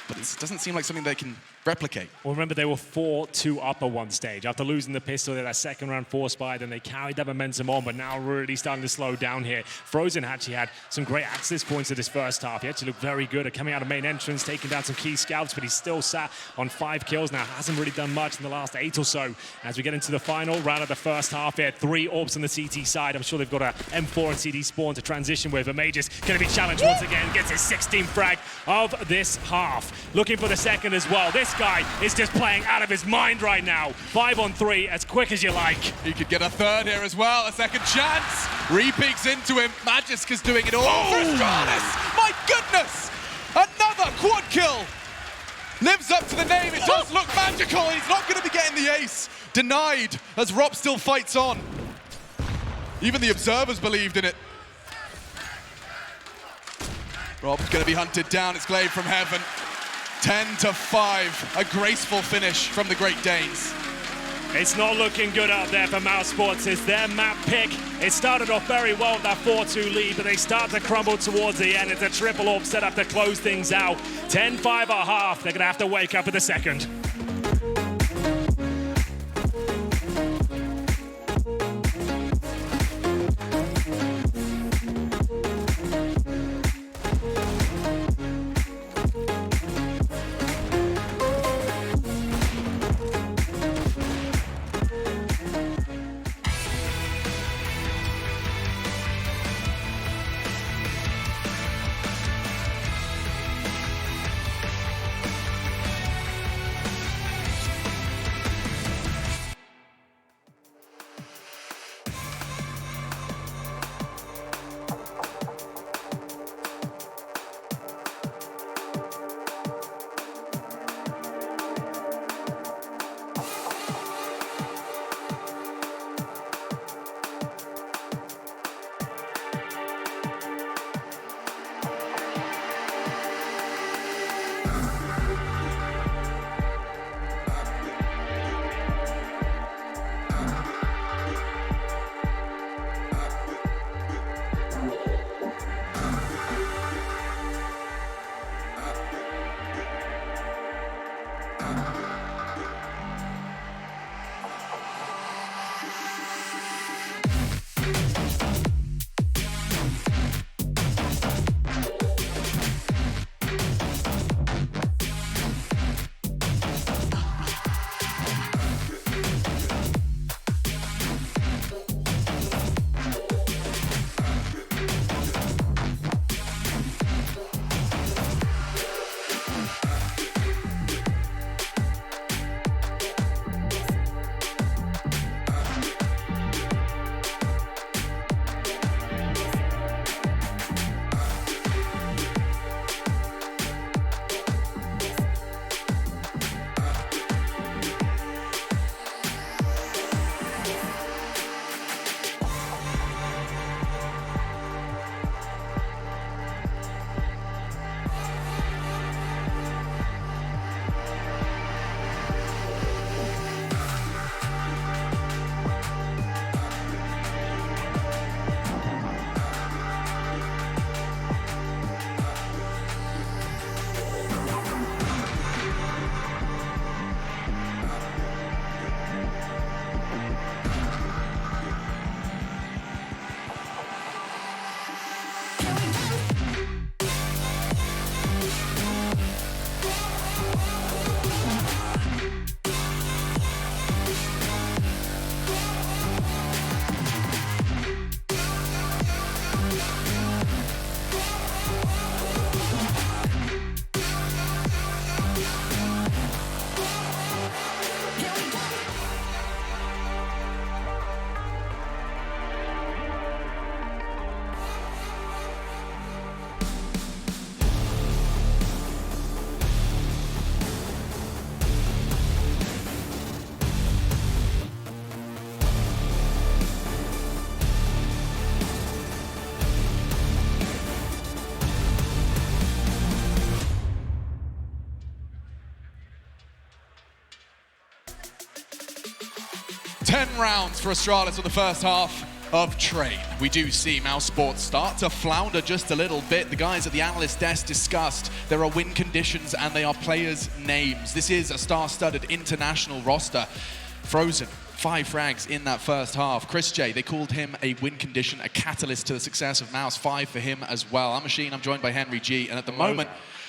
but it doesn't seem like something they can replicate. Well, remember, they were 4-2 up at one stage. After losing the pistol, they had that second round force buy, then they carried that momentum on, but now really starting to slow down here. Frozen actually had some great access points to this first half. He actually looked very good at coming out of main entrance, taking down some key scouts, but he's still sat on 5 kills now. Hasn't really done much in the last 8 or so. As we get into the final round of the first half here, 3 AWPs on the CT side. I'm sure they've got a M4 and CD spawn to transition with, but Magis going to be challenged once again, gets his 16th frag of this half. Looking for the second as well. This guy is just playing out of his mind right now. 5 on 3, as quick as you like. He could get a third here as well, a second chance. Repeats into him. Magisk is doing it all for Astralis. My goodness! Another quad kill lives up to the name. It does look magical. He's not going to be getting the ace. Denied as Rob still fights on. Even the observers believed in it. Rob's going to be hunted down. It's Glaive from heaven. 10-5. A graceful finish from the Great Danes. It's not looking good out there for mousesports. It's their map pick. It started off very well with that 4-2 lead, but they start to crumble towards the end. It's a triple orb set up to close things out. 10-5 a half. They're going to have to wake up in the second. Rounds for Astralis for the first half of Train. We do see mousesports start to flounder just a little bit. The guys at the analyst desk discussed there are win conditions and they are players' names. This is a star-studded international roster. Frozen, 5 frags in that first half. Chris J, they called him a win condition, a catalyst to the success of Mouse. 5 for him as well. I'm Machine, I'm joined by Henry G, and at the moment,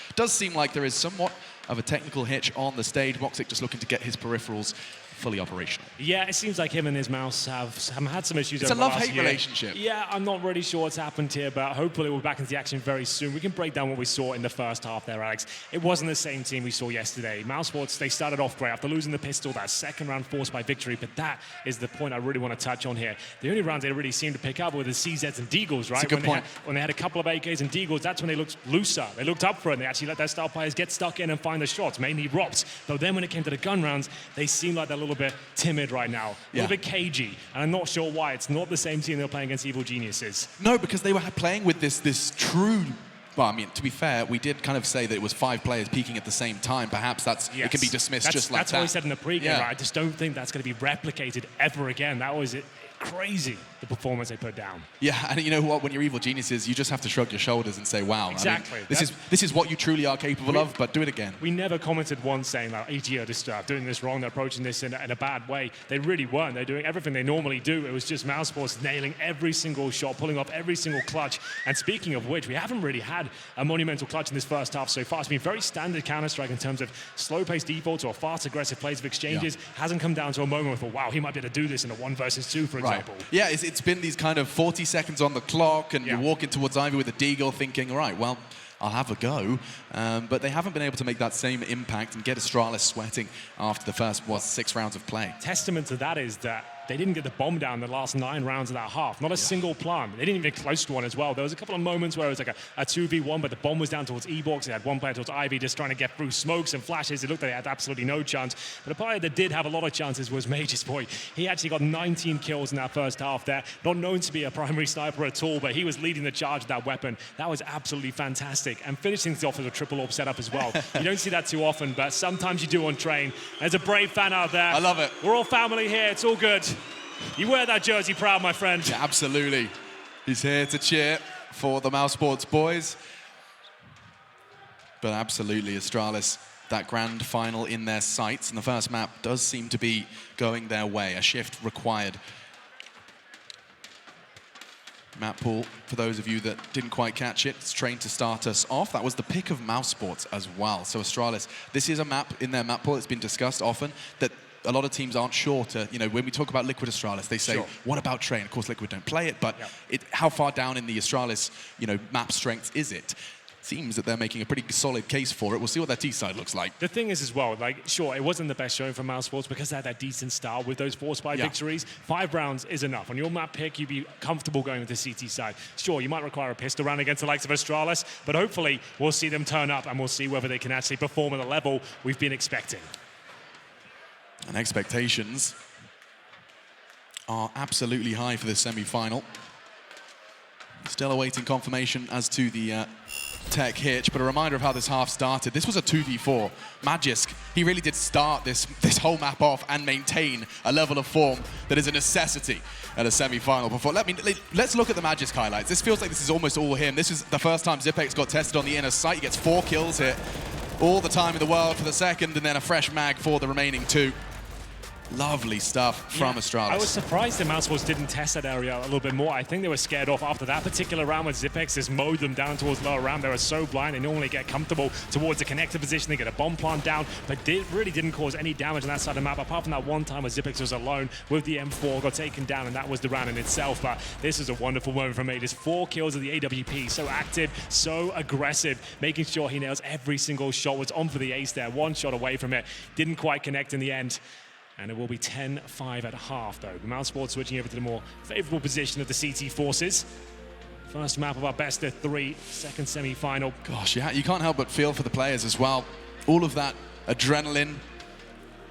it does seem like there is somewhat of a technical hitch on the stage. Watzek just looking to get his peripherals fully operational. Yeah, it seems like him and his mouse have had some issues. It's a over the last love-hate year. relationship. Yeah, I'm not really sure what's happened here, but hopefully we'll be back into the action very soon. We can break down what we saw in the first half there, Alex. It wasn't the same team we saw yesterday. mousesports, they started off great after losing the pistol, that second round forced by victory, but that is the point I really want to touch on here. The only rounds they really seemed to pick up were the CZs and Deagles, right? That's a good point. When they had a couple of AKs and Deagles, that's when they looked looser. They looked up for it, and they actually let their star players get stuck in and find the shots, mainly Rops. Though then when it came to the gun rounds, they seem like they're a little bit timid right now, a little bit cagey, and I'm not sure why. It's not the same team they were playing against Evil Geniuses. No, because they were playing with this true. Well, I mean, to be fair, we did kind of say that it was 5 players peaking at the same time. Perhaps it can be dismissed just like that. That's what we said in the pregame, Yeah. right? I just don't think that's going to be replicated ever again. That was it. Crazy, the performance they put down. Yeah, and you know what? When you're Evil Geniuses, you just have to shrug your shoulders and say, wow. Exactly. I mean, this is what you truly are capable of, but do it again. We never commented once saying that EG are just doing this wrong, they're approaching this in a bad way. They really weren't. They're doing everything they normally do. It was just mousesports nailing every single shot, pulling off every single clutch. And speaking of which, we haven't really had a monumental clutch in this first half so far. It's been very standard Counter-Strike in terms of slow-paced defaults or fast aggressive plays of exchanges. Hasn't come down to a moment where, wow, he might be able to do this in a 1 versus 2, for example. Yeah, it's been these kind of 40 seconds on the clock, and you're walking towards Ivy with a Deagle thinking, all right, well, I'll have a go. But they haven't been able to make that same impact and get Astralis sweating after the first, 6 rounds of play. Testament to that is that they didn't get the bomb down the last 9 rounds of that half. Not a single plant. They didn't even get close to one as well. There was a couple of moments where it was like a 2v1, but the bomb was down towards E-Box. They had one player towards Ivy just trying to get through smokes and flashes. It looked like they had absolutely no chance. But a player that did have a lot of chances was Mage's boy. He actually got 19 kills in that first half there. Not known to be a primary sniper at all, but he was leading the charge with that weapon. That was absolutely fantastic. And finishing things off with a triple AWP setup as well. You don't see that too often, but sometimes you do on train. There's a brave fan out there. I love it. We're all family here. It's all good. You wear that jersey proud, my friend. Yeah, absolutely. He's here to cheer for the mousesports boys. But absolutely, Astralis, that grand final in their sights. And the first map does seem to be going their way. A shift required. Map pool, for those of you that didn't quite catch it, it's trained to start us off. That was the pick of mousesports as well. So Astralis, this is a map in their map pool that's been discussed often, that a lot of teams aren't sure to, when we talk about Liquid Astralis, they say, what about Train? Of course, Liquid don't play it, but how far down in the Astralis, map strength is it? Seems that they're making a pretty solid case for it. We'll see what their T-side looks like. The thing is as well, sure, it wasn't the best showing for mousesports because they had that decent start with those 4 spy victories. 5 rounds is enough. On your map pick, you'd be comfortable going with the CT side. Sure, you might require a pistol round against the likes of Astralis, but hopefully we'll see them turn up and we'll see whether they can actually perform at the level we've been expecting. And expectations are absolutely high for this semi-final. Still awaiting confirmation as to the tech hitch, but a reminder of how this half started. This was a 2v4. Magisk, he really did start this whole map off and maintain a level of form that is a necessity at a semi-final. Let's look at the Magisk highlights. This feels like this is almost all him. This is the first time Zipex got tested on the inner sight. He gets 4 kills here. All the time in the world for the second, and then a fresh mag for the remaining 2. Lovely stuff from Astralis. I was surprised the mousesports didn't test that area a little bit more. I think they were scared off after that particular round when Zipex just mowed them down towards lower round. They were so blind. They normally get comfortable towards the connector position. They get a bomb plant down, but really didn't cause any damage on that side of the map, apart from that one time where Zipex was alone with the M4, got taken down, and that was the round in itself. But this is a wonderful moment from Aegis. 4 kills of the AWP. So active, so aggressive, making sure he nails every single shot. Was on for the ace there. 1 shot away from it. Didn't quite connect in the end. And it will be 10-5 at half, though. The mousesports switching over to the more favorable position of the CT forces. First map of our best of 3, second semi-final. Gosh, yeah, you can't help but feel for the players as well. All of that adrenaline,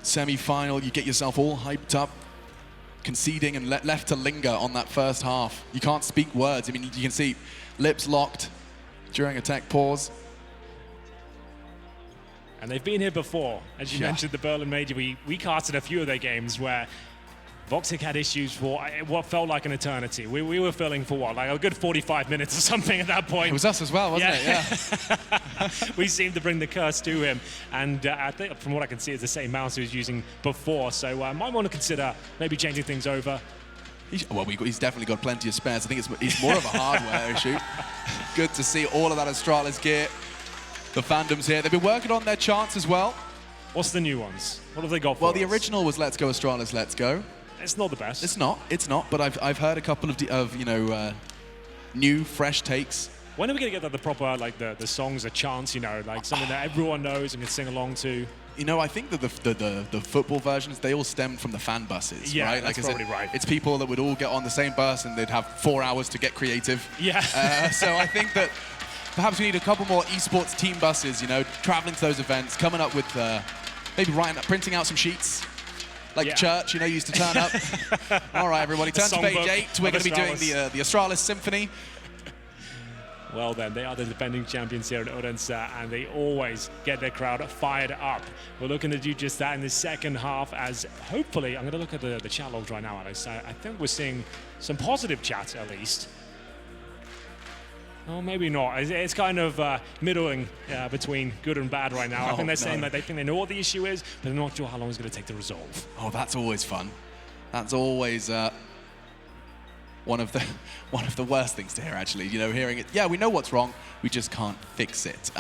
semi-final, you get yourself all hyped up, conceding and left to linger on that first half. You can't speak words. I mean, you can see lips locked during a tech pause. And they've been here before. As you mentioned, the Berlin Major, we casted a few of their games where Watzek had issues for what felt like an eternity. We were filling for what, like a good 45 minutes or something at that point. It was us as well, wasn't it? Yeah. We seemed to bring the curse to him. And I think from what I can see, it's the same mouse he was using before. So might want to consider maybe changing things over. He's definitely got plenty of spares. I think it's more of a hardware issue. Good to see all of that Astralis gear. The fandoms here, they've been working on their chance as well. What's the new ones? What have they got for Well, the us? original was Let's Go Astralis, Let's Go. It's not the best. It's not, but I've heard a couple of you know, new, fresh takes. When are we going to get the proper, like, the songs, a chance, you know, like something that everyone knows and can sing along to? You know, I think that the football versions, they all stemmed from the fan buses, Yeah, right? that's Like I said, probably right. it's people that would all get on the same bus and they'd have 4 hours to get creative. Yeah. So I think that perhaps we need a couple more esports team buses, you know, traveling to those events, coming up with maybe printing out some sheets. Like Yeah. church, you know, used to turn up. All right, everybody, turn to page songbook 8. We're going to be doing of the Astralis Symphony. Well then, they are the defending champions here at Odense, and they always get their crowd fired up. We're looking to do just that in the second half, as hopefully, I'm going to look at the chat logs right now, Alex. I think we're seeing some positive chats at least. Oh, maybe not. It's kind of middling between good and bad right now. I think they're saying that they think they know what the issue is, but they're not sure how long it's going to take to resolve. Oh, that's always fun. That's always one of the worst things to hear, actually. You know, hearing it. Yeah, we know what's wrong. We just can't fix it.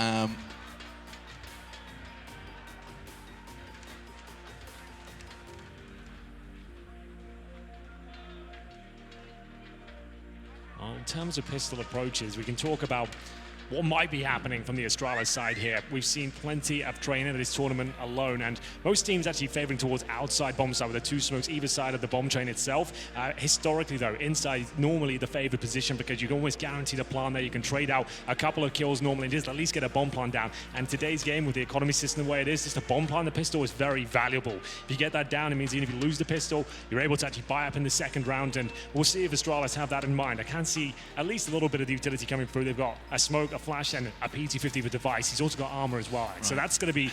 In terms of pistol approaches, we can talk about what might be happening from the Astralis side here. We've seen plenty of training at this tournament alone, and most teams actually favoring towards outside bomb side with the 2 smokes either side of the bomb train itself. Historically, though, inside is normally the favored position because you can always guarantee the plant there. You can trade out a couple of kills normally and just at least get a bomb plant down. And today's game, with the economy system the way it is, just a bomb plant, the pistol is very valuable. If you get that down, it means even if you lose the pistol, you're able to actually buy up in the second round, and we'll see if Astralis have that in mind. I can see at least a little bit of the utility coming through. They've got a smoke, a flash, and a PT-50 for device. He's also got armor as well. Right. So that's going to be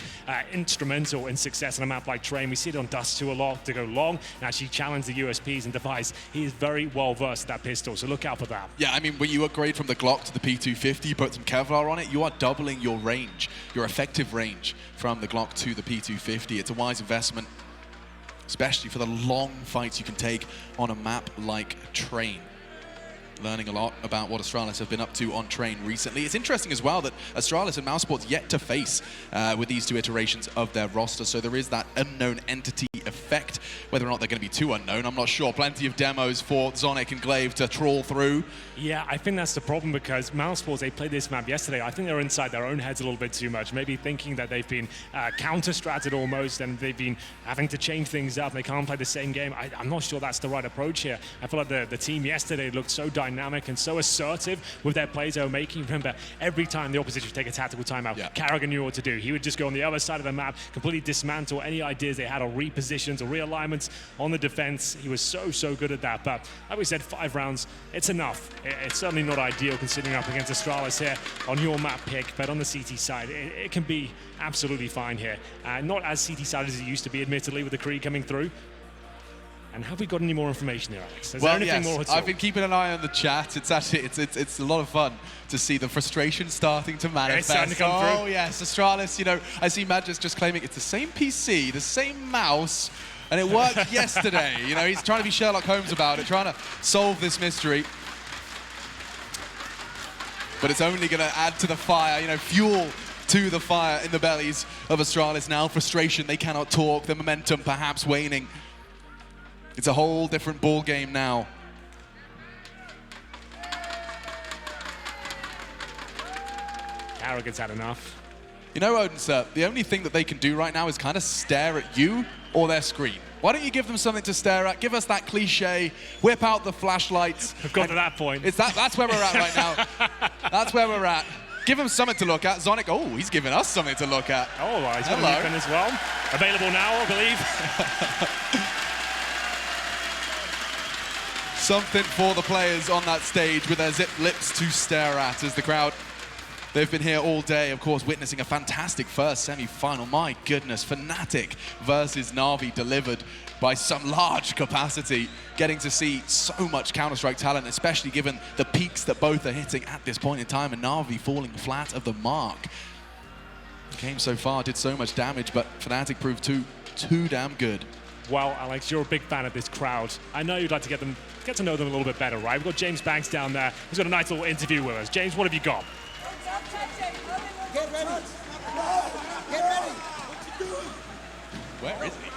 instrumental in success on a map like Train. We see it on Dust 2 a lot to go long and actually challenge the USPs and device. He is very well versed at that pistol, so look out for that. Yeah, I mean, when you upgrade from the Glock to the P250, you put some Kevlar on it, you are doubling your range, your effective range from the Glock to the P250. It's a wise investment, especially for the long fights you can take on a map like Train. Learning a lot about what Astralis have been up to on Train recently. It's interesting as well that Astralis and mousesports yet to face with these 2 iterations of their roster, so there is that unknown entity effect. Whether or not they're going to be too unknown, I'm not sure. Plenty of demos for Zonic and Glaives to trawl through. Yeah, I think that's the problem because mousesports, they played this map yesterday. I think they're inside their own heads a little bit too much, maybe thinking that they've been counter-stratted almost, and they've been having to change things up. They can't play the same game. I'm not sure that's the right approach here. I feel like the team yesterday looked so dynamic and so assertive with their plays they were making. Remember, every time the opposition would take a tactical timeout, Kerrigan knew what to do. He would just go on the other side of the map, completely dismantle any ideas they had on repositions or realignments on the defense. He was so good at that. But like we said, 5 rounds, it's enough. It's certainly not ideal considering up against Astralis here on your map pick, but on the CT side, it can be absolutely fine here. Not as CT side as it used to be, admittedly, with the Creed coming through. And have we got any more information here, Alex? Is there anything more at all? I've been keeping an eye on the chat. It's actually it's a lot of fun to see the frustration starting to manifest. It's starting to come through. Oh yes, Astralis. You know, I see Magis just claiming it's the same PC, the same mouse, and it worked yesterday. You know, he's trying to be Sherlock Holmes about it, trying to solve this mystery. But it's only going to add to the fire. You know, fuel to the fire in the bellies of Astralis now. Frustration, they cannot talk. The momentum perhaps waning. It's a whole different ball game now. Kerrigan's had enough. You know, Odense, the only thing that they can do right now is kind of stare at you or their screen. Why don't you give them something to stare at? Give us that cliche, whip out the flashlights. We've got to that point. That's where we're at right now. That's where we're at. Give him something to look at. Zonic, oh, he's giving us something to look at. Oh, he's got a weapon as well. Available now, I believe. Something for the players on that stage with their zip lips to stare at as the crowd, they've been here all day, of course, witnessing a fantastic first semi-final. My goodness, Fnatic versus Na'Vi delivered by some large capacity, getting to see so much Counter-Strike talent, especially given the peaks that both are hitting at this point in time, and Na'Vi falling flat of the mark. Came so far, did so much damage, but Fnatic proved too damn good. Well, Alex, you're a big fan of this crowd. I know you'd like to get to know them a little bit better, right? We've got James Banks down there. He's got a nice little interview with us. James, what have you got? Get ready. Get ready. Where is he?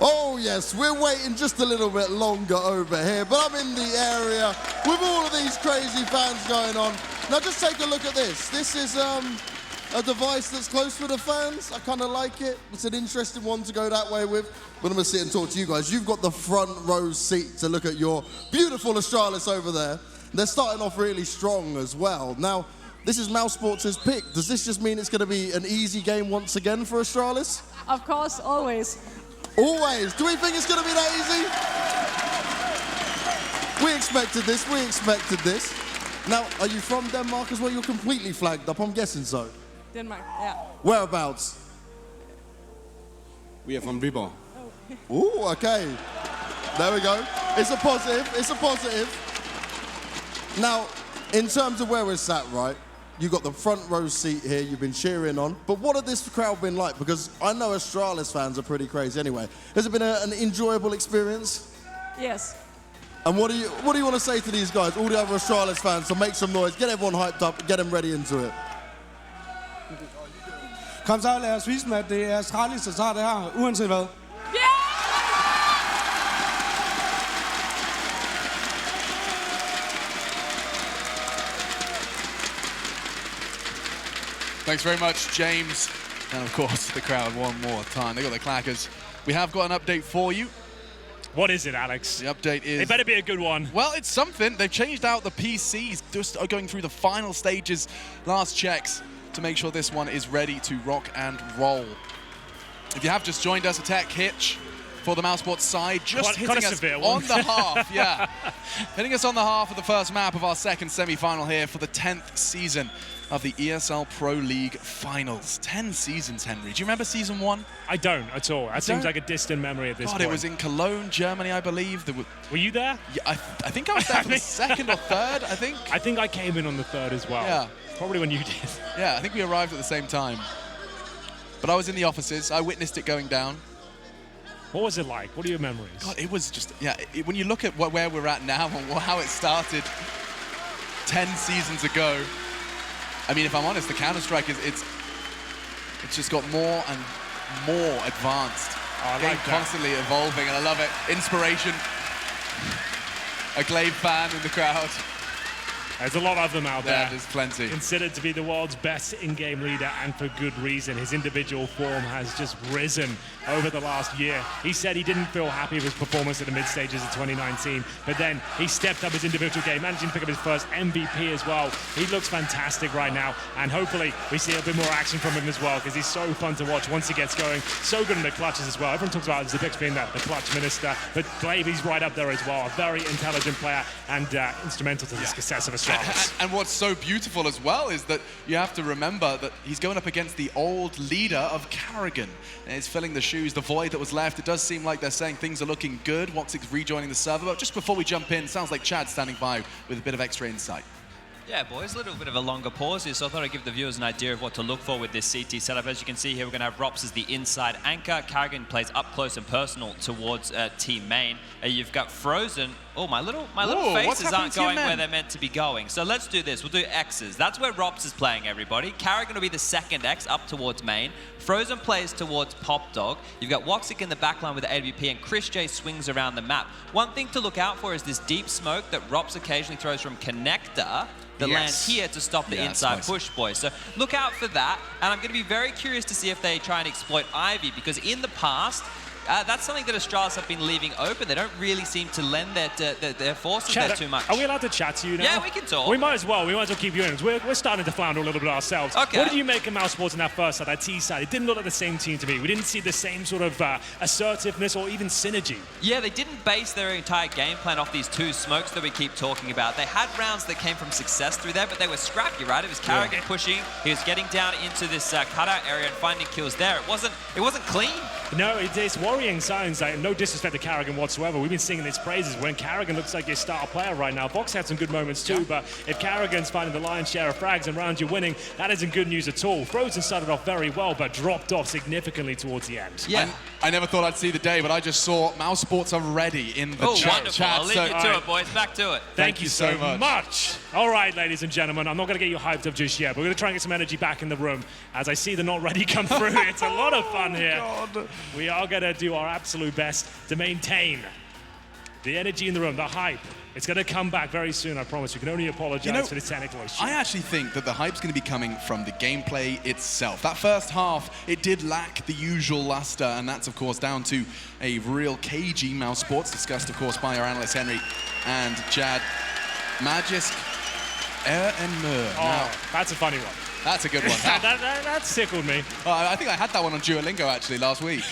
Oh yes, we're waiting just a little bit longer over here, but I'm in the area with all of these crazy fans going on. Now just take a look at this. This is a device that's close for the fans. I kind of like it. It's an interesting one to go that way with. But I'm going to sit and talk to you guys. You've got the front row seat to look at your beautiful Astralis over there. They're starting off really strong as well. Now, this is mousesports' pick. Does this just mean it's going to be an easy game once again for Astralis? Of course, always. Always. Do we think it's going to be that easy? We expected this. We expected this. Now, are you from Denmark as well? You're completely flagged up. I'm guessing so. Denmark, yeah. Whereabouts? We are from Viborg. Ooh, okay. There we go. It's a positive. It's a positive. Now, in terms of where we're sat, right? You've got the front row seat here. You've been cheering on. But what has this crowd been like? Because I know Astralis fans are pretty crazy anyway. Has it been an enjoyable experience? Yes. And what do you want to say to these guys, all the other Astralis fans, to make some noise, get everyone hyped up, get them ready into it? Kom så, lad os vise dem, at det er Astralis, der tager det her, uanset hvad. Thanks very much, James. And of course, the crowd one more time. They got their clackers. We have got an update for you. What is it, Alex? The update is... It better be a good one. Well, it's something. They've changed out the PCs, just going through the final stages, last checks, to make sure this one is ready to rock and roll. If you have just joined us, a tech hitch for the mousesports side, just hitting us on the half, yeah. Hitting us on the half of the first map of our second semi-final here for the 10th season of the ESL Pro League Finals. 10 seasons, Henry. Do you remember season 1? I don't at all. That seems like a distant memory at this point. It was in Cologne, Germany, I believe. Were you there? Yeah, I think I was there for the second or third, I think. I think I came in on the third as well. Yeah. Probably when you did. Yeah, I think we arrived at the same time. But I was in the offices. I witnessed it going down. What was it like? What are your memories? God, it was just, yeah, when you look at where we're at now and how it started 10 seasons ago, I mean, if I'm honest, the Counter-Strike it's just got more and more advanced. Oh, Game constantly evolving, and I love it. Inspiration. A Glaives fan in the crowd. There's a lot of them out there. There's plenty. Considered to be the world's best in-game leader, and for good reason. His individual form has just risen over the last year. He said he didn't feel happy with his performance at the mid-stages of 2019, but then he stepped up his individual game, managing to pick up his first MVP as well. He looks fantastic right now, and hopefully we see a bit more action from him as well, because he's so fun to watch once he gets going. So good in the clutches as well. Everyone talks about Zipix being the clutch minister, but Glaives, he's right up there as well. A very intelligent player and instrumental to the success of Astralis. And what's so beautiful as well is that you have to remember that he's going up against the old leader of Kerrigan. And he's filling the shoes, the void that was left. It does seem like they're saying things are looking good. Watzek's rejoining the server. But just before we jump in, sounds like Chad's standing by with a bit of extra insight. Yeah, boys, a little bit of a longer pause here, so I thought I'd give the viewers an idea of what to look for with this CT setup. As you can see here, we're going to have Rops as the inside anchor. Kerrigan plays up close and personal towards team main. You've got Frozen. Oh, my little faces aren't going where they're meant to be going. So let's do this. We'll do X's. That's where Rops is playing, everybody. Kerrigan will be the second X up towards main. Frozen plays towards Pop Dog. You've got Watzek in the backline with the AWP, and Chris J swings around the map. One thing to look out for is this deep smoke that Rops occasionally throws from Connector that lands here to stop the inside push, boys. So look out for that. And I'm going to be very curious to see if they try and exploit Ivy, because in the past, that's something that Astralis have been leaving open. They don't really seem to lend their forces there too much. Are we allowed to chat to you now? Yeah, we can talk. We might as well. We might as well keep you in. We're starting to flounder a little bit ourselves. Okay. What did you make of mousesports in that first side, that T side? It didn't look like the same team to me. We didn't see the same sort of assertiveness or even synergy. Yeah, they didn't base their entire game plan off these two smokes that we keep talking about. They had rounds that came from success through there, but they were scrappy, right? It was Kerrigan pushing. He was getting down into this cutout area and finding kills there. It wasn't clean. No, it's worrying signs. No disrespect to Kerrigan whatsoever. We've been singing its praises when Kerrigan looks like your star player right now. Vox had some good moments too, but if Kerrigan's finding the lion's share of frags and rounds you're winning, that isn't good news at all. Frozen started off very well, but dropped off significantly towards the end. Yeah. I never thought I'd see the day, but I just saw mousesports are ready already in the Oh, chat. wonderful. I'll leave you to it, boys. Back to it. Thank you so much. All right, ladies and gentlemen, I'm not going to get you hyped up just yet. We're going to try and get some energy back in the room as I see the not ready come through. It's a lot of fun here. God. We are going to do our absolute best to maintain the energy in the room, the hype. It's going to come back very soon, I promise. We can only apologize for the technical issue. I actually think that the hype's going to be coming from the gameplay itself. That first half, it did lack the usual luster, and that's, of course, down to a real cagey mousesports, discussed, of course, by our analyst Henry and Chad. Magisk, and Mur. Oh, now, that's a funny one. that's a good one. that tickled me. I think I had that one on Duolingo, actually, last week.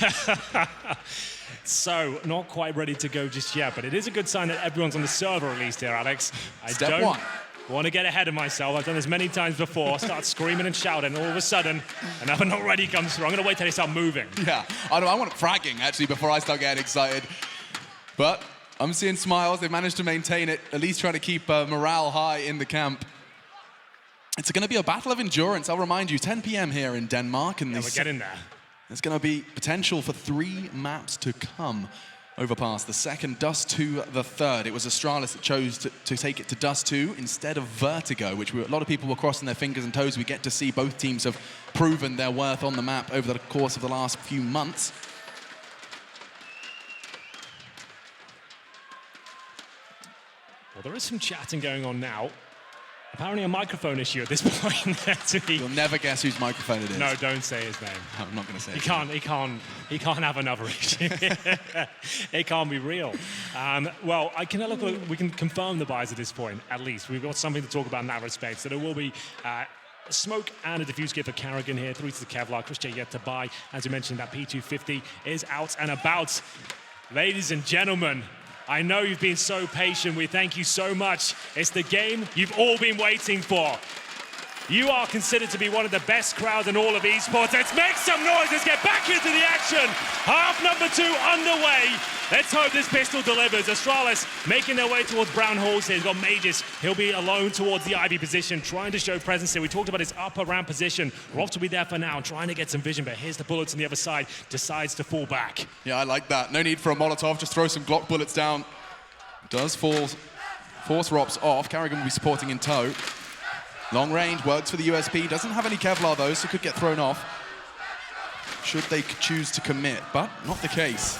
So, not quite ready to go just yet, but it is a good sign that everyone's on the server at least here, Alex. I Step don't one. want to get ahead of myself. I've done this many times before. Start screaming and shouting, and all of a sudden, another not ready comes through. I'm going to wait till they start moving. Yeah, I want fragging, actually, before I start getting excited. But I'm seeing smiles. They've managed to maintain it, at least trying to keep morale high in the camp. It's going to be a battle of endurance. I'll remind you, 10 p.m. here in Denmark. And Yeah, we're getting there. there's going to be potential for 3 maps to come over past the second, Dust to the third. It was Astralis that chose to take it to Dust 2 instead of Vertigo, which a lot of people were crossing their fingers and toes. We get to see both teams have proven their worth on the map over the course of the last few months. Well, there is some chatting going on now. Apparently a microphone issue at this point. You'll never guess whose microphone it is. No, don't say his name. I'm not going to say it. He can't have another issue. It can't be real. Well, we can confirm the buys at this point, at least. We've got something to talk about in that respect. So there will be smoke and a diffuse kit for Kerrigan here, 3 to the Kevlar. Chris J yet to buy. As you mentioned, that P250 is out and about. Ladies and gentlemen, I know you've been so patient. We thank you so much. It's the game you've all been waiting for. You are considered to be one of the best crowds in all of esports. Let's make some noise. Let's get back into the action. Half number 2 underway. Let's hope this pistol delivers. Astralis making their way towards Brown Halls here. He's got Mages. He'll be alone towards the Ivy position, trying to show presence here. We talked about his upper ramp position. Roth will be there for now, trying to get some vision, but here's the bullets on the other side. Decides to fall back. Yeah, I like that. No need for a Molotov. Just throw some Glock bullets down. Does force Rops off. Kerrigan will be supporting in tow. Long range, works for the USP. Doesn't have any Kevlar though, so could get thrown off should they choose to commit, but not the case.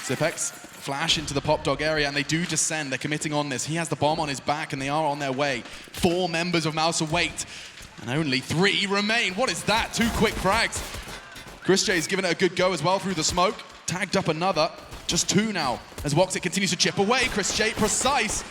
Zipex flash into the Pop Dog area, and they do descend. They're committing on this. He has the bomb on his back, and they are on their way. 4 members of Mouse await, and only 3 remain. What is that? 2 quick frags. Chris J's given it a good go as well through the smoke. Tagged up another. Just 2 now, as Watzek continues to chip away. Chris J precise.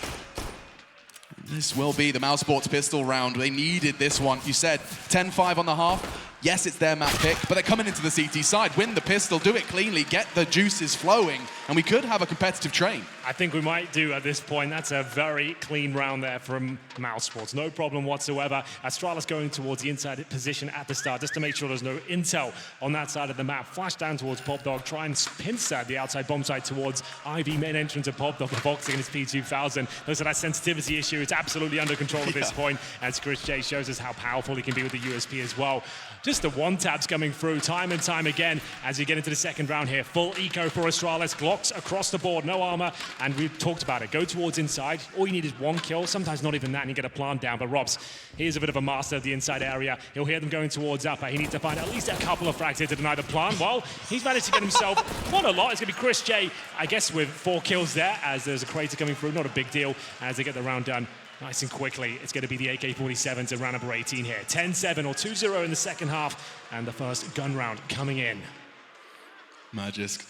This will be the mousesports pistol round. They needed this one. You said 10-5 on the half. Yes, it's their map pick, but they're coming into the CT side. Win the pistol, do it cleanly, get the juices flowing, and we could have a competitive train. I think we might do at this point. That's a very clean round there from mousesports. No problem whatsoever. Astralis going towards the inside position at the start, just to make sure there's no intel on that side of the map. Flash down towards Pop Dog, try and pinch that the outside bomb site towards Ivy, main entrance of Pop Dog, boxing in his P2000. There's that sensitivity issue. It's absolutely under control at this point, as Chris J shows us how powerful he can be with the USP as well. Just the one-taps coming through time and time again as you get into the second round here. Full eco for Astralis, Glocks across the board, no armor, and we've talked about it. Go towards inside. All you need is 1 kill, sometimes not even that, and you get a plant down. But Robs, he's a bit of a master of the inside area. He'll hear them going towards upper. He needs to find at least a couple of frags here to deny the plant. Well, he's managed to get himself not a lot. It's going to be Chris J, I guess, with 4 kills there, as there's a crater coming through. Not a big deal as they get the round done. Nice and quickly. It's going to be the AK-47s in round number 18 here. 10-7 or 2-0 in the second half, and the first gun round coming in. Magisk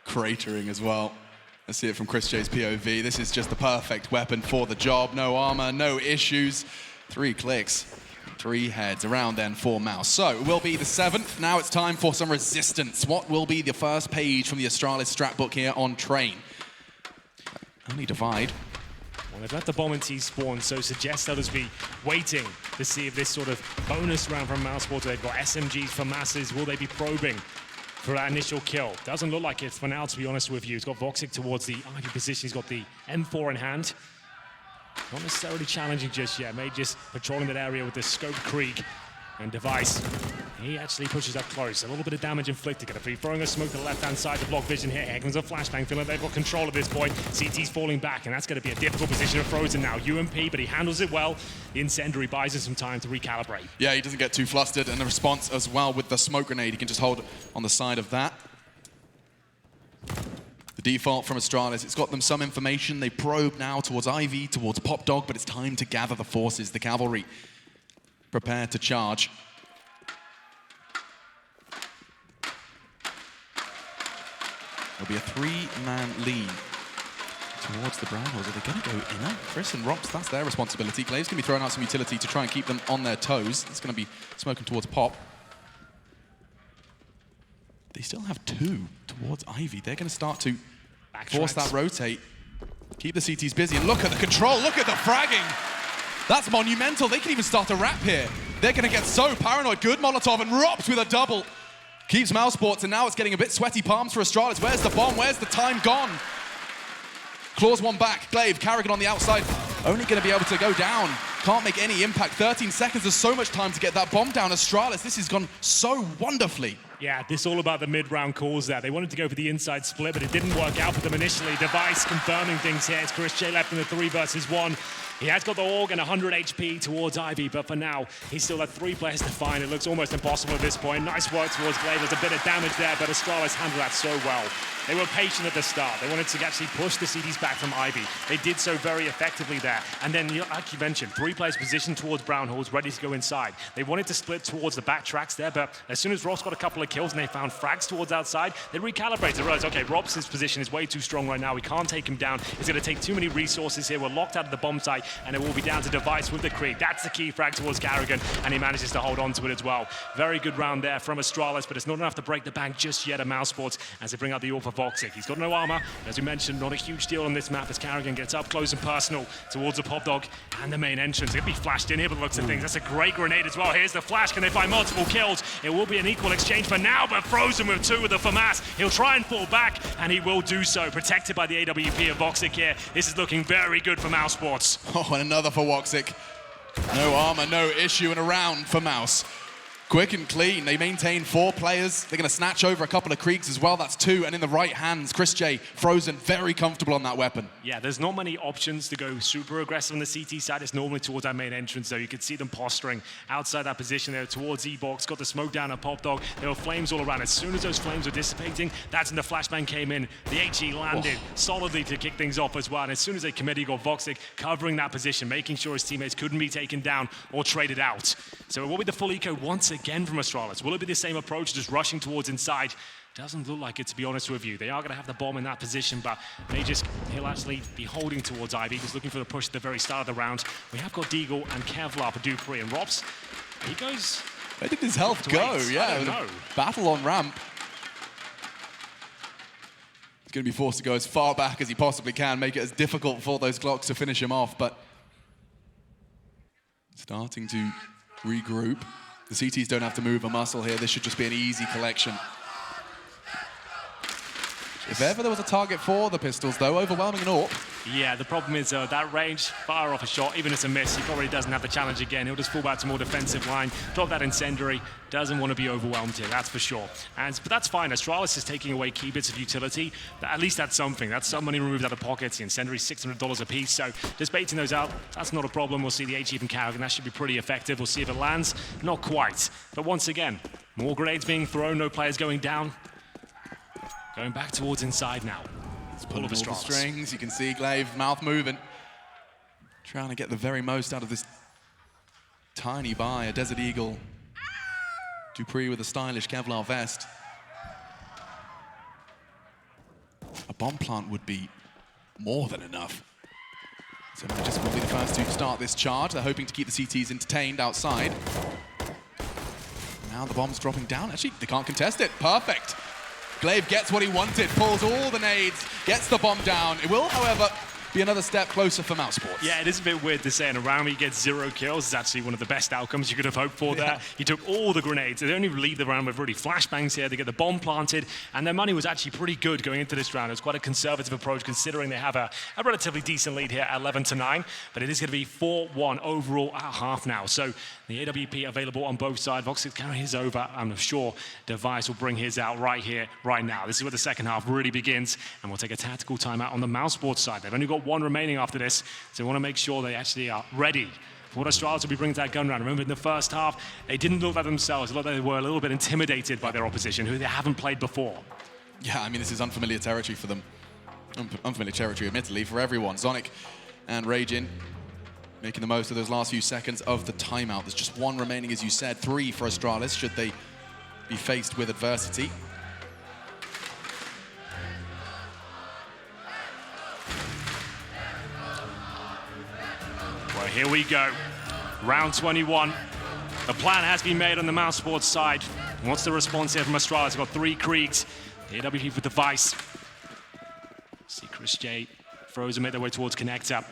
cratering as well. Let's see it from Chris J's POV. This is just the perfect weapon for the job. No armor, no issues. 3 clicks, 3 heads. Around then 4 mouse. So it will be the 7th. Now it's time for some resistance. What will be the first page from the Astralis strat book here on Train? Only divide. Well, they've let the bomb and T spawn, so suggests others be waiting to see if this sort of bonus round from mousesports. They've got SMGs for masses. Will they be probing for that initial kill? Doesn't look like it for now, to be honest with you. He's got Watzek towards the Ivy position. He's got the M4 in hand. Not necessarily challenging just yet. Maybe just patrolling that area with the Scope Krieg and device. He actually pushes up close. A little bit of damage inflicted. Gonna be throwing a smoke to the left-hand side to block vision here. Here comes a flashbang. Feeling like they've got control at this point. CT's falling back, and that's gonna be a difficult position for Frozen now. UMP, but he handles it well. The Incendiary buys him some time to recalibrate. Yeah, he doesn't get too flustered, and the response as well with the smoke grenade. He can just hold on the side of that. The default from Astralis, it's got them some information. They probe now towards Ivy, towards Pop Dog, but it's time to gather the forces. The cavalry prepare to charge. There'll be a 3-man lead towards the Brown Horse. Are they going to go inner? Chris and Rops, that's their responsibility. Glaives going to be throwing out some utility to try and keep them on their toes. It's going to be smoking towards Pop. They still have 2 towards Ivy. They're going to start to force that rotate, keep the CTs busy, and look at the control, look at the fragging. That's monumental. They can even start a wrap here. They're going to get so paranoid. Good Molotov, and Rops with a double. Keeps mousesports, and now it's getting a bit sweaty palms for Astralis. Where's the bomb? Where's the time gone? Claws one back. Glaives, Kerrigan on the outside. Only going to be able to go down. Can't make any impact. 13 seconds. There's so much time to get that bomb down. Astralis, this has gone so wonderfully. Yeah, this is all about the mid-round calls there. They wanted to go for the inside split, but it didn't work out for them initially. Device confirming things here. It's Chris J left in the 3 versus 1. He has got the Org and 100 HP towards Ivy, but for now, he's still had 3 players to find. It looks almost impossible at this point. Nice work towards Glaives. There's a bit of damage there, but Astralis handled that so well. They were patient at the start. They wanted to actually push the CDs back from Ivy. They did so very effectively there. And then, like you mentioned, 3 players positioned towards Brown Halls, ready to go inside. They wanted to split towards the back tracks there, but as soon as Roth got a couple of kills and they found frags towards outside, they recalibrated. They realized, okay, Robson's position is way too strong right now. We can't take him down. It's going to take too many resources here. We're locked out of the bomb site, and it will be down to Device with the creep. That's the key frag towards Kerrigan, and he manages to hold on to it as well. Very good round there from Astralis, but it's not enough to break the bank just yet at mousesports as they bring out the Orb for Watzek. He's got no armor. As we mentioned, not a huge deal on this map as Kerrigan gets up close and personal towards the Pop Dog and the main entrance. It'll be flashed in here, but the looks of things. That's a great grenade as well. Here's the flash. Can they find multiple kills? It will be an equal exchange for now, but Frozen with 2 with the FAMAS. He'll try and fall back, and he will do so. Protected by the AWP of Watzek here. This is looking very good for mousesports. Oh, and another for Watzek. No armor, no issue, and a round for Mouse. Quick and clean. They maintain 4 players. They're going to snatch over a couple of creeks as well. That's 2. And in the right hands, Chris J, Frozen, very comfortable on that weapon. Yeah, there's not many options to go super aggressive on the CT side. It's normally towards that main entrance, though. You can see them posturing outside that position there towards E-Box. Got the smoke down at Pop Dog. There were flames all around. As soon as those flames were dissipating, that's when the flashbang came in. The HE landed solidly to kick things off as well. And as soon as they committed, you got Watzek covering that position, making sure his teammates couldn't be taken down or traded out. So it will be the full eco once again from Astralis. Will it be the same approach, just rushing towards inside? Doesn't look like it, to be honest with you. They are going to have the bomb in that position, but he'll actually be holding towards Ivy. He's looking for the push at the very start of the round. We have got Deagle and Kevlar for Dupree, and Rops, he goes... Where did his health go? Yeah, battle on ramp. He's going to be forced to go as far back as he possibly can, make it as difficult for those Glocks to finish him off, but starting to regroup. The CTs don't have to move a muscle here. This should just be an easy collection. If ever there was a target for the Pistols, though, overwhelming an AWP. Yeah, the problem is that range, fire off a shot, even if it's a miss, he probably doesn't have the challenge again. He'll just fall back to more defensive line, drop that incendiary, doesn't want to be overwhelmed here, that's for sure. But that's fine. Astralis is taking away key bits of utility. At least that's something. That's some money removed out of pockets. The incendiary $600 a piece, so just baiting those out, that's not a problem. We'll see the HE from Kerrigan. That should be pretty effective. We'll see if it lands. Not quite. But once again, more grenades being thrown, no players going down. Going back towards inside now. It's pulling all the strings. You can see Glaives, mouth moving. Trying to get the very most out of this tiny buy. A Desert Eagle. Dupree with a stylish Kevlar vest. A bomb plant would be more than enough. So Magis will be the first to start this charge. They're hoping to keep the CTs entertained outside. Now the bomb's dropping down. Actually, they can't contest it. Perfect. Glaives gets what he wanted, pulls all the nades, gets the bomb down. It will, however, be another step closer for mousesports. Yeah, it is a bit weird to say in a round where you get 0 kills is actually one of the best outcomes you could have hoped for there. He took all the grenades. They only leave the round with really flashbangs here. They get the bomb planted, and their money was actually pretty good going into this round. It was quite a conservative approach considering they have a relatively decent lead here at 11-9, but it is going to be 4-1 overall at half now. So the AWP available on both sides. Watzek carrying his over. I'm sure Device will bring his out right here, right now. This is where the second half really begins, and we'll take a tactical timeout on the mousesports side. They've only got 1 remaining after this, so we want to make sure they actually are ready for what Astralis will be bringing to that gun round. Remember, in the first half, they didn't look like themselves. It looked like they were a little bit intimidated by their opposition, who they haven't played before. Yeah, I mean, this is unfamiliar territory for them. Unfamiliar territory, admittedly, for everyone. Zonic and Raging making the most of those last few seconds of the timeout. There's just 1 remaining, as you said, 3 for Astralis, should they be faced with adversity. Well, here we go. Round 21. The plan has been made on the mousesports side. What's the response here from Astralis? We've got 3 Kriegs. The AWP for Device. See Chris J. Frozen make their way towards Connector.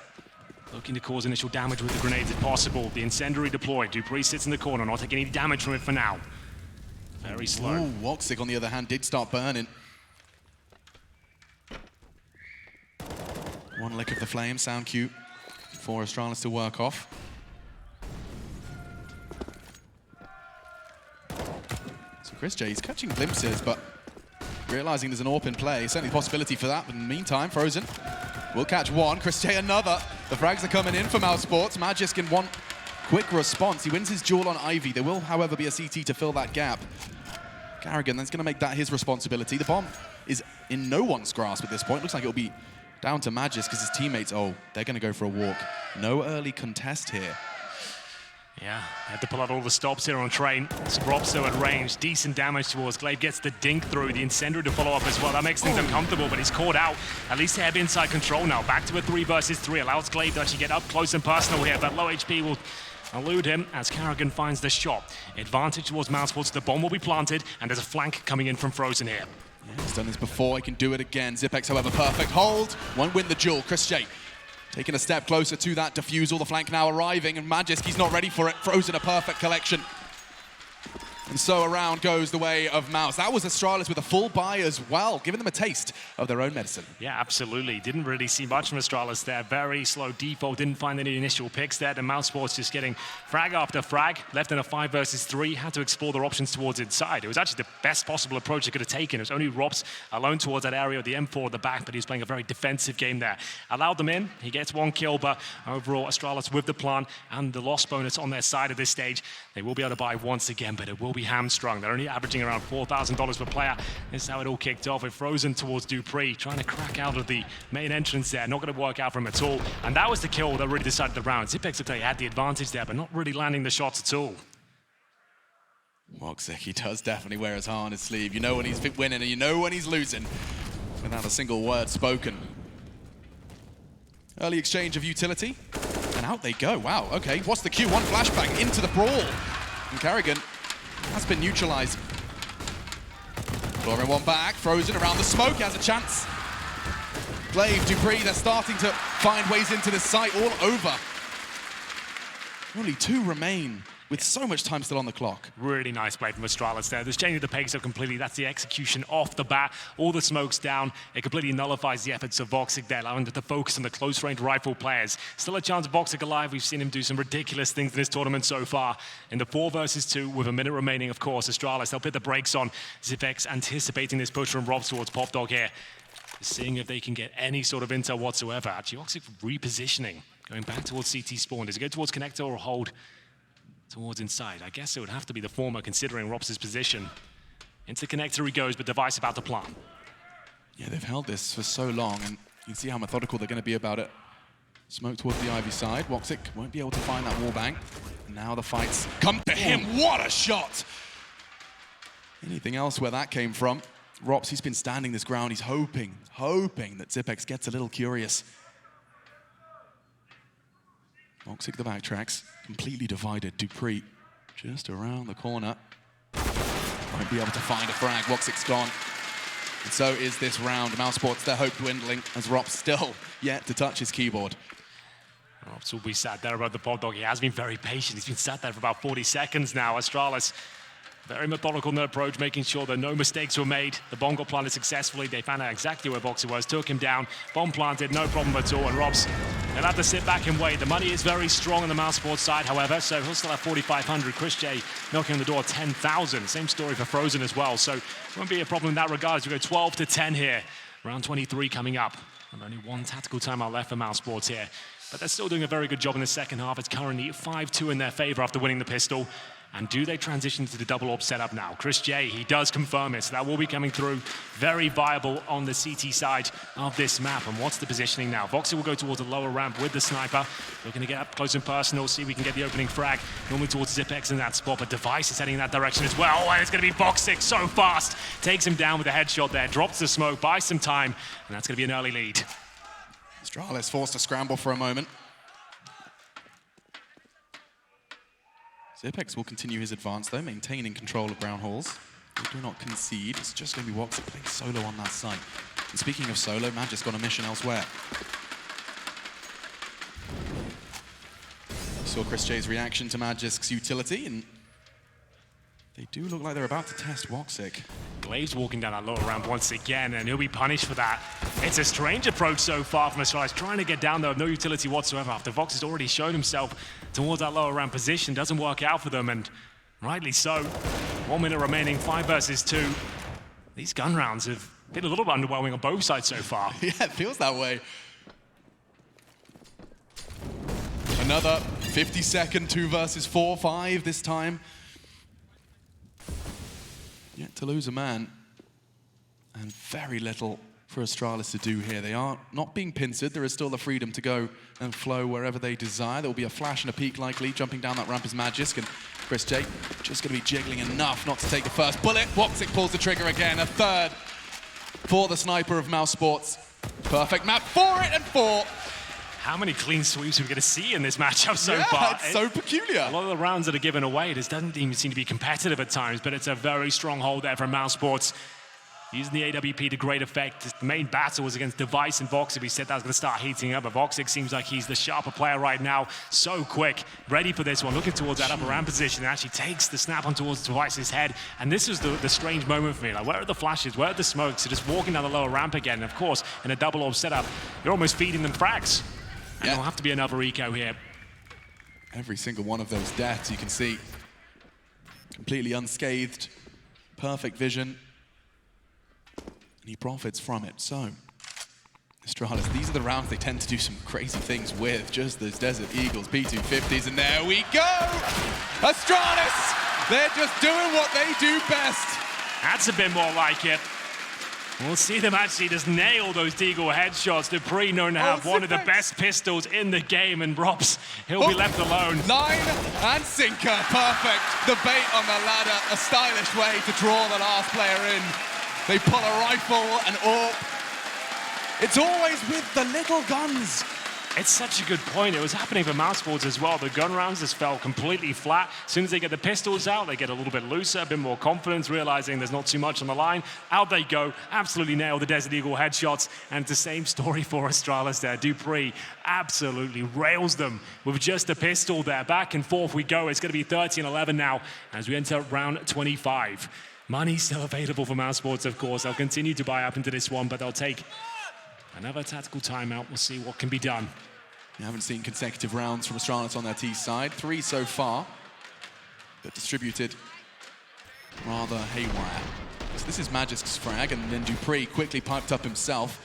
Looking to cause initial damage with the grenades if possible. The incendiary deployed. Dupree sits in the corner, not taking any damage from it for now. Very slow. Ooh, Watzek, on the other hand, did start burning. 1 lick of the flame, sound cute for Astralis to work off. So Chris J, he's catching glimpses, but realizing there's an AWP in play, certainly a possibility for that. But in the meantime, Frozen will catch 1. Chris J, another. The frags are coming in for mousesports. Magisk in 1 quick response. He wins his duel on Ivy. There will, however, be a CT to fill that gap. Kerrigan, that's going to make that his responsibility. The bomb is in no one's grasp at this point. Looks like it'll be down to Magisk because his teammates, they're going to go for a walk. No early contest here. Yeah, they had to pull out all the stops here on train. Robso at range, decent damage towards Glaives, gets the dink through, the incendiary to follow up as well. That makes things uncomfortable, but he's caught out. At least they have inside control now. Back to a 3 versus 3, allows Glaives to actually get up close and personal here, but low HP will elude him as Kerrigan finds the shot. Advantage towards mousesports, the bomb will be planted, and there's a flank coming in from Frozen here. Yeah, he's done this before, he can do it again. Zipex, however, perfect hold. Won't win the duel. Chris J taking a step closer to that defusal. The flank now arriving, and Magisk, he's not ready for it. Frozen, a perfect collection. And so around goes the way of Mouse. That was Astralis with a full buy as well, giving them a taste of their own medicine. Yeah, absolutely. Didn't really see much from Astralis there. Very slow default. Didn't find any initial picks there. The mousesports just getting frag after frag. Left in a 5 versus 3. Had to explore their options towards inside. It was actually the best possible approach they could have taken. It was only Rops alone towards that area of the M4 at the back, but he's playing a very defensive game there. Allowed them in. He gets 1 kill, but overall Astralis with the plan and the loss bonus on their side at this stage. They will be able to buy once again, but it will be hamstrung. They're only averaging around $4,000 per player. This is how it all kicked off with Frozen towards Dupree, trying to crack out of the main entrance there. Not going to work out for him at all. And that was the kill that really decided the round. Zipex looked like he had the advantage there, but not really landing the shots at all. Watzek, he does definitely wear his heart on his sleeve. You know when he's winning and you know when he's losing, without a single word spoken. Early exchange of utility, and out they go. Wow, okay. What's the Q1 flashbang into the brawl? And Kerrigan has been neutralized. Drawing 1 back, Frozen around the smoke, he has a chance. Glaives, Dupree, they're starting to find ways into this site all over. Only 2 remain with so much time still on the clock. Really nice play from Astralis there. There's changing the pace up completely. That's the execution off the bat. All the smoke's down. It completely nullifies the efforts of Watzek there, allowing them to focus on the close-range rifle players. Still a chance of Watzek alive. We've seen him do some ridiculous things in this tournament so far. In the 4 versus 2, with a minute remaining, of course, Astralis, they'll put the brakes on. Zipex anticipating this push from Rob towards Pop Dog here. Seeing if they can get any sort of intel whatsoever. Actually, Watzek repositioning. Going back towards CT spawn. Does it go towards connector or hold towards inside? I guess it would have to be the former, considering Robs' position. Into connector he goes, but Device about to plant. Yeah, they've held this for so long, and you can see how methodical they're going to be about it. Smoke towards the Ivy side. Watzek won't be able to find that wallbang. Now the fights come to him. What a shot! Anything else where that came from? Rops, he's been standing this ground. He's hoping that Zipex gets a little curious. Watzek the backtracks, completely divided. Dupree just around the corner. Won't be able to find a frag. Watzek's gone. And so is this round. mousesports, their hope dwindling as Roth still yet to touch his keyboard. Roth will be sat there about the pod dog. He has been very patient. He's been sat there for about 40 seconds now. Astralis, very methodical in their approach, making sure that no mistakes were made. The bomb got planted successfully. They found out exactly where Voxer was, took him down, bomb planted, no problem at all. And Rob's, they'll have to sit back and wait. The money is very strong on the mousesports side, however, so he'll still have 4,500. Chris J knocking on the door 10,000. Same story for Frozen as well, so won't be a problem in that regard as we go 12 to 10 here. Round 23 coming up. And only one tactical timeout left for mousesports here. But they're still doing a very good job in the second half. It's currently 5-2 in their favor after winning the pistol. And do they transition to the double orb setup now? Chris J, he does confirm it, so that will be coming through. Very viable on the CT side of this map. And what's the positioning now? Voxer will go towards the lower ramp with the sniper. Looking to get up close and personal, see if we can get the opening frag. Normally towards Zipex in that spot, but Device is heading in that direction as well. And it's going to be Watzek so fast. Takes him down with a headshot there, drops the smoke, buys some time, and that's going to be an early lead. Astralis forced to scramble for a moment. Zipex will continue his advance, though, maintaining control of Brown Halls. They do not concede. It's just going to be Watzek playing solo on that side. And speaking of solo, Magic's got a mission elsewhere. We saw Chris J's reaction to Magic's utility, and they do look like they're about to test Watzek. Glaives walking down that lower ramp once again, and he'll be punished for that. It's a strange approach so far from Astralis, trying to get down there with no utility whatsoever after Vox has already shown himself towards that lower ramp position. Doesn't work out for them, and rightly so. 1 minute remaining, 5 versus 2. These gun rounds have been a little bit underwhelming on both sides so far. Yeah, it feels that way. Another 50-second 2 versus 4-5 this time. Yet to lose a man, and very little for Astralis to do here. They are not being pincered. There is still the freedom to go and flow wherever they desire. There will be a flash and a peek likely. Jumping down that ramp is Magisk, and Chris J just going to be jiggling enough not to take the first bullet. Watzek pulls the trigger again. A third for the sniper of mousesports. Perfect map for it, and 4. How many clean sweeps are we going to see in this matchup so yeah, far? It's so peculiar. A lot of the rounds that are given away, this doesn't even seem to be competitive at times, but it's a very strong hold there from mousesports. Using the AWP to great effect. The main battle was against Device and Voxer. We said that was going to start heating up, but Voxer seems like he's the sharper player right now. So quick, ready for this one, looking towards that upper ramp position, and actually takes the snap on towards Device's head. And this was the strange moment for me. Like, where are the flashes? Where are the smokes? So just walking down the lower ramp again. And of course, in a double orb setup, you're almost feeding them frags. And there'll have to be another eco here. Every single one of those deaths, you can see, completely unscathed, perfect vision, and he profits from it. So, Astralis, these are the rounds they tend to do some crazy things with, just those Desert Eagles, P250s, and there we go! Astralis, they're just doing what they do best. That's a bit more like it. We'll see them actually just nail those Deagle headshots. Dupree known to have one of the best pistols in the game, and Robs, he'll be left alone. 9 and sinker, perfect. The bait on the ladder, a stylish way to draw the last player in. They pull a rifle, an AWP. It's always with the little guns. It's such a good point. It was happening for mousesports as well. The gun rounds just fell completely flat. As soon as they get the pistols out, they get a little bit looser, a bit more confidence, realizing there's not too much on the line. Out they go, absolutely nail the Desert Eagle headshots. And it's the same story for Astralis there. Dupree absolutely rails them with just a pistol there. Back and forth we go. It's going to be 13-11 now as we enter round 25. Money still available for mousesports, of course. They'll continue to buy up into this one, but they'll take another tactical timeout. We'll see what can be done. We haven't seen consecutive rounds from Astralis on their T side. 3 so far, but distributed rather haywire. So this is Magisk's frag, and then Dupree quickly piped up himself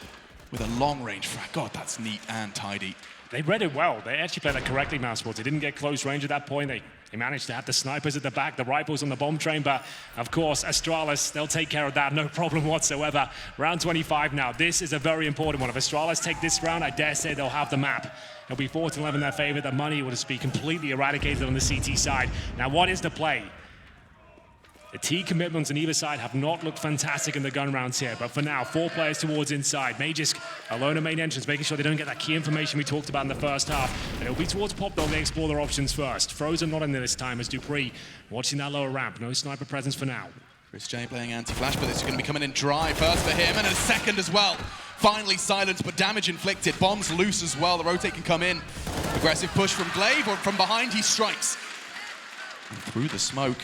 with a long-range frag. God, that's neat and tidy. They read it well. They actually played it correctly, mousesports. They didn't get close range at that point. They managed to have the snipers at the back, the rifles on the bomb train, but of course, Astralis, they'll take care of that, no problem whatsoever. Round 25 now. This is a very important one. If Astralis take this round, I dare say they'll have the map. It'll be 4-11 in their favor. The money will just be completely eradicated on the CT side. Now, what is the play? The T commitments on either side have not looked fantastic in the gun rounds here, but for now, 4 players towards inside. Magisk alone at main entrance, making sure they don't get that key information we talked about in the first half. And it'll be towards Pop, though, they explore their options first. Frozen not in there this time as Dupree watching that lower ramp. No sniper presence for now. Chris J playing anti-flash, but this is going to be coming in dry first for him, and a second as well. Finally silenced, but damage inflicted. Bombs loose as well. The rotate can come in. Aggressive push from Glaives, or from behind he strikes. And through the smoke.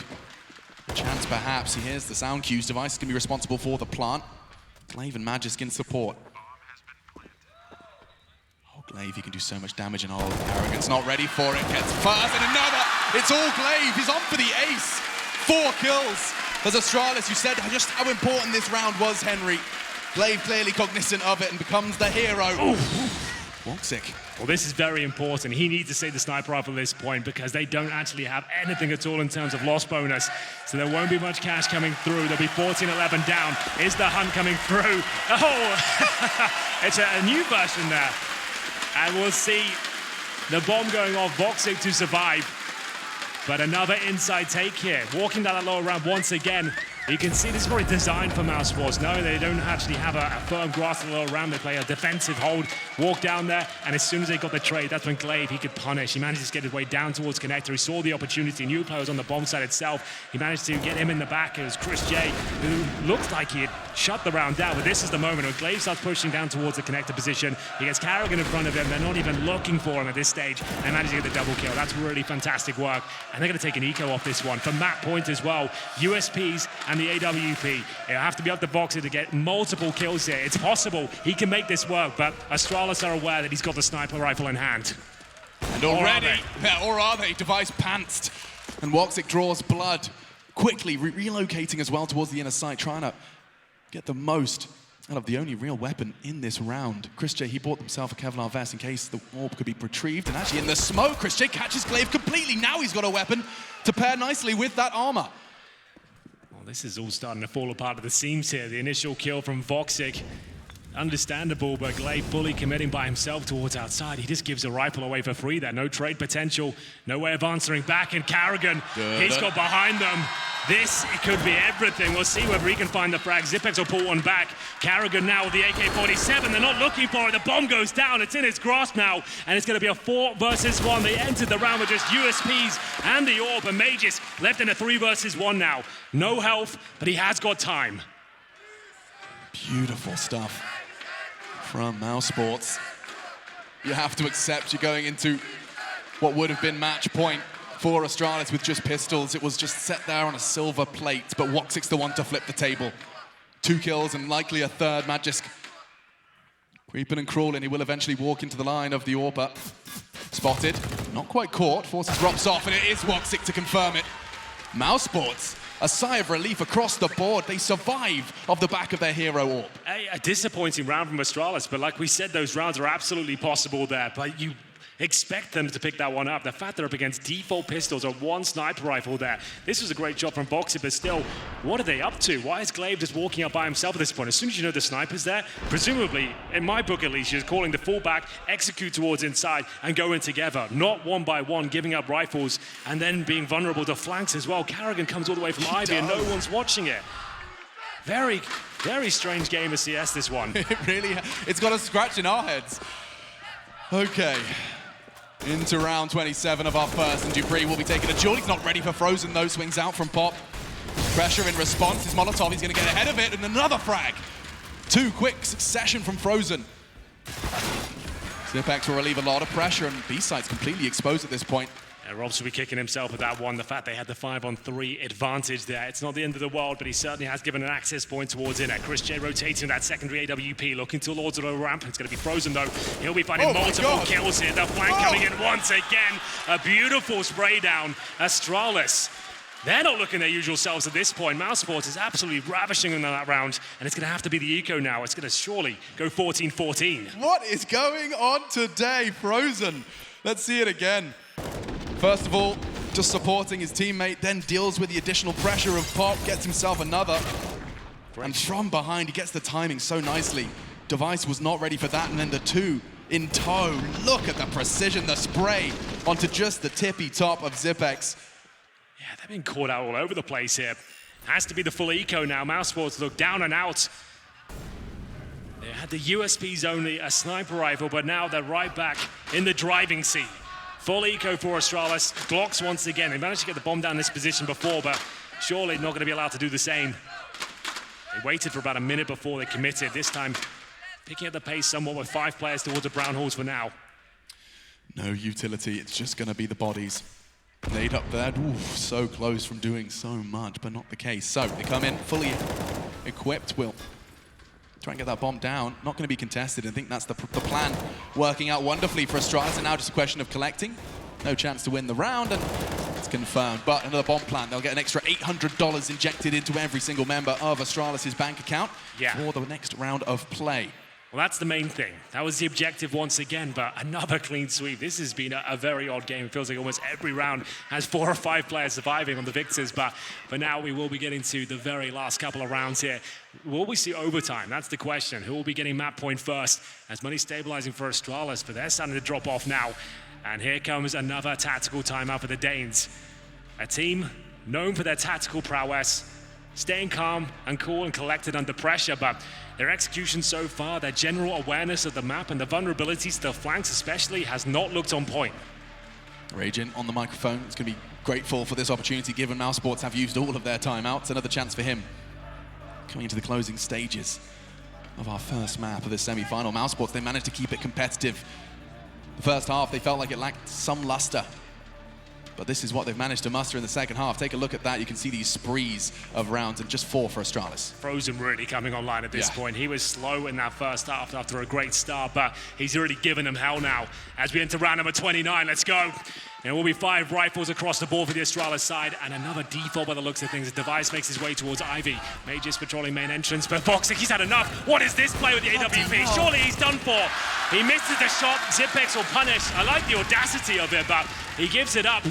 Chance perhaps. He hears the sound cues. Device is going to be responsible for the plant. Glaives and Magisk in support. Oh, Glaives, he can do so much damage, and Kerrigan's not ready for it. Gets first, and another. It's all Glaives. He's on for the ace. 4 kills. As Astralis, you said just how important this round was, Henry. Glaives clearly cognizant of it and becomes the hero. Watzek. Well, this is very important. He needs to save the sniper rifle at this point because they don't actually have anything at all in terms of loss bonus. So there won't be much cash coming through. There'll be 14-11 down. Is the hunt coming through? Oh, it's a new version there. And we'll see the bomb going off. Watzek to survive. But another inside take here. Walking down that lower ramp once again. You can see this is probably designed for mousesports. No, they don't actually have a firm grasp of the lower ramp. They play a defensive hold, walk down there, and as soon as they got the trade, that's when Glaives, he could punish. He managed to get his way down towards connector. He saw the opportunity. New player was on the bomb side itself. He managed to get him in the back. It was Chris J, who looked like he had shut the round down, but this is the moment when Glaives starts pushing down towards the connector position. He gets Kerrigan in front of him. They're not even looking for him at this stage. They manage to get the double kill. That's really fantastic work. And they're going to take an eco off this one. For map point as well, USPs and the AWP. It'll have to be up to Voxer to get multiple kills here. It's possible he can make this work, but Astralis are aware that he's got the sniper rifle in hand. And already, or are they? Device pantsed. And Watzek draws blood. Quickly relocating as well towards the inner site, trying to get the most out of the only real weapon in this round. Chris J, he bought himself a Kevlar vest in case the orb could be retrieved. And actually in the smoke, Chris J catches Glaives completely. Now he's got a weapon to pair nicely with that armor. Well, this is all starting to fall apart at the seams here. The initial kill from Watzek. Understandable, but Glaives fully committing by himself towards outside. He just gives a rifle away for free there. No trade potential, no way of answering back. And Kerrigan, he's got behind them. This, it could be everything. We'll see whether he can find the frag. Zipex will pull one back. Kerrigan now with the AK-47. They're not looking for it. The bomb goes down. It's in his grasp now. And it's going to be a 4 versus 1. They entered the round with just USPs and the orb. And Aegis left in a 3 versus 1 now. No health, but he has got time. Beautiful stuff from mousesports. You have to accept you're going into what would have been match point for Astralis with just pistols. It was just set there on a silver plate, but Watzek's the one to flip the table. 2 kills and likely a third. Magisk creeping and crawling. He will eventually walk into the line of the AWPer. Spotted, not quite caught. Forces drops off, and it is Watzek to confirm it. mousesports, a sigh of relief across the board. They survive off the back of their hero orb. A disappointing round from Astralis, but like we said, those rounds are absolutely possible there. But you expect them to pick that one up. The fact they're up against default pistols or 1 sniper rifle there. This was a great job from Voxer, but still, what are they up to? Why is Glaives just walking up by himself at this point? As soon as you know the sniper's there, presumably, in my book at least, you're calling the fullback, execute towards inside, and go in together. Not 1 by 1, giving up rifles, and then being vulnerable to flanks as well. Kerrigan comes all the way from Ivy, and no one's watching it. Very, very strange game of CS, this one. It really, it's got a scratch in our heads. Okay. Into round 27 of our first, and Dupree will be taking a duel. He's not ready for Frozen though, swings out from Pop. Pressure in response, his Molotov, he's gonna get ahead of it, and another frag. 2 quick succession from Frozen. Zipex will relieve a lot of pressure, and B-side's completely exposed at this point. Robs will be kicking himself at that one. The fact they had the 5-on-3 advantage there. It's not the end of the world, but he certainly has given an access point towards it. Chris J rotating that secondary AWP, looking towards the ramp. It's going to be Frozen though. He'll be finding multiple kills here. The flank coming in once again. A beautiful spray down. Astralis. They're not looking their usual selves at this point. mousesports is absolutely ravishing in that round, and it's going to have to be the eco now. It's going to surely go 14-14. What is going on today, Frozen? Let's see it again. First of all, just supporting his teammate, then deals with the additional pressure of Pop, gets himself another. And from behind, he gets the timing so nicely. Device was not ready for that, and then the 2 in tow. Look at the precision, the spray onto just the tippy top of Zipex. Yeah, they've been caught out all over the place here. Has to be the full eco now. mousesports look down and out. They had the USPs only, a sniper rifle, but now they're right back in the driving seat. Full eco for Astralis. Glocks once again. They managed to get the bomb down this position before, but surely not going to be allowed to do the same. They waited for about a minute before they committed. This time, picking up the pace somewhat with 5 players towards the brown halls for now. No utility, it's just going to be the bodies. Laid up there, ooh, so close from doing so much, but not the case. So they come in fully equipped, will try and get that bomb down. Not going to be contested. I think that's the plan working out wonderfully for Astralis. And now just a question of collecting. No chance to win the round, and it's confirmed. But another bomb plan. They'll get an extra $800 injected into every single member of Astralis' bank account for the next round of play. Well, that's the main thing. That was the objective once again, but another clean sweep. This has been a very odd game. It feels like almost every round has 4 or 5 players surviving on the victors, but now we will be getting to the very last couple of rounds here. Will we see overtime? That's the question. Who will be getting map point first? As money stabilizing for Astralis, but they're starting to drop off now. And here comes another tactical timeout for the Danes. A team known for their tactical prowess, staying calm and cool and collected under pressure, but their execution so far, their general awareness of the map and the vulnerabilities to the flanks especially has not looked on point. Raging on the microphone. It's going to be grateful for this opportunity given mousesports have used all of their timeouts. Another chance for him. Coming into the closing stages of our first map of the semi-final. mousesports, they managed to keep it competitive. The first half, they felt like it lacked some luster. But this is what they've managed to muster in the second half. Take a look at that. You can see these sprees of rounds and just 4 for Astralis. Frozen really coming online at this point. He was slow in that first half after a great start, but he's already given them hell now. As we enter round number 29, let's go. There will be 5 rifles across the board for the Astralis side, and another default by the looks of things. The device makes his way towards Ivy. Mages patrolling main entrance, but Watzek, he's had enough. What is this play with the AWP? Surely he's done for. He misses the shot. Zipex will punish. I like the audacity of it, but he gives it up.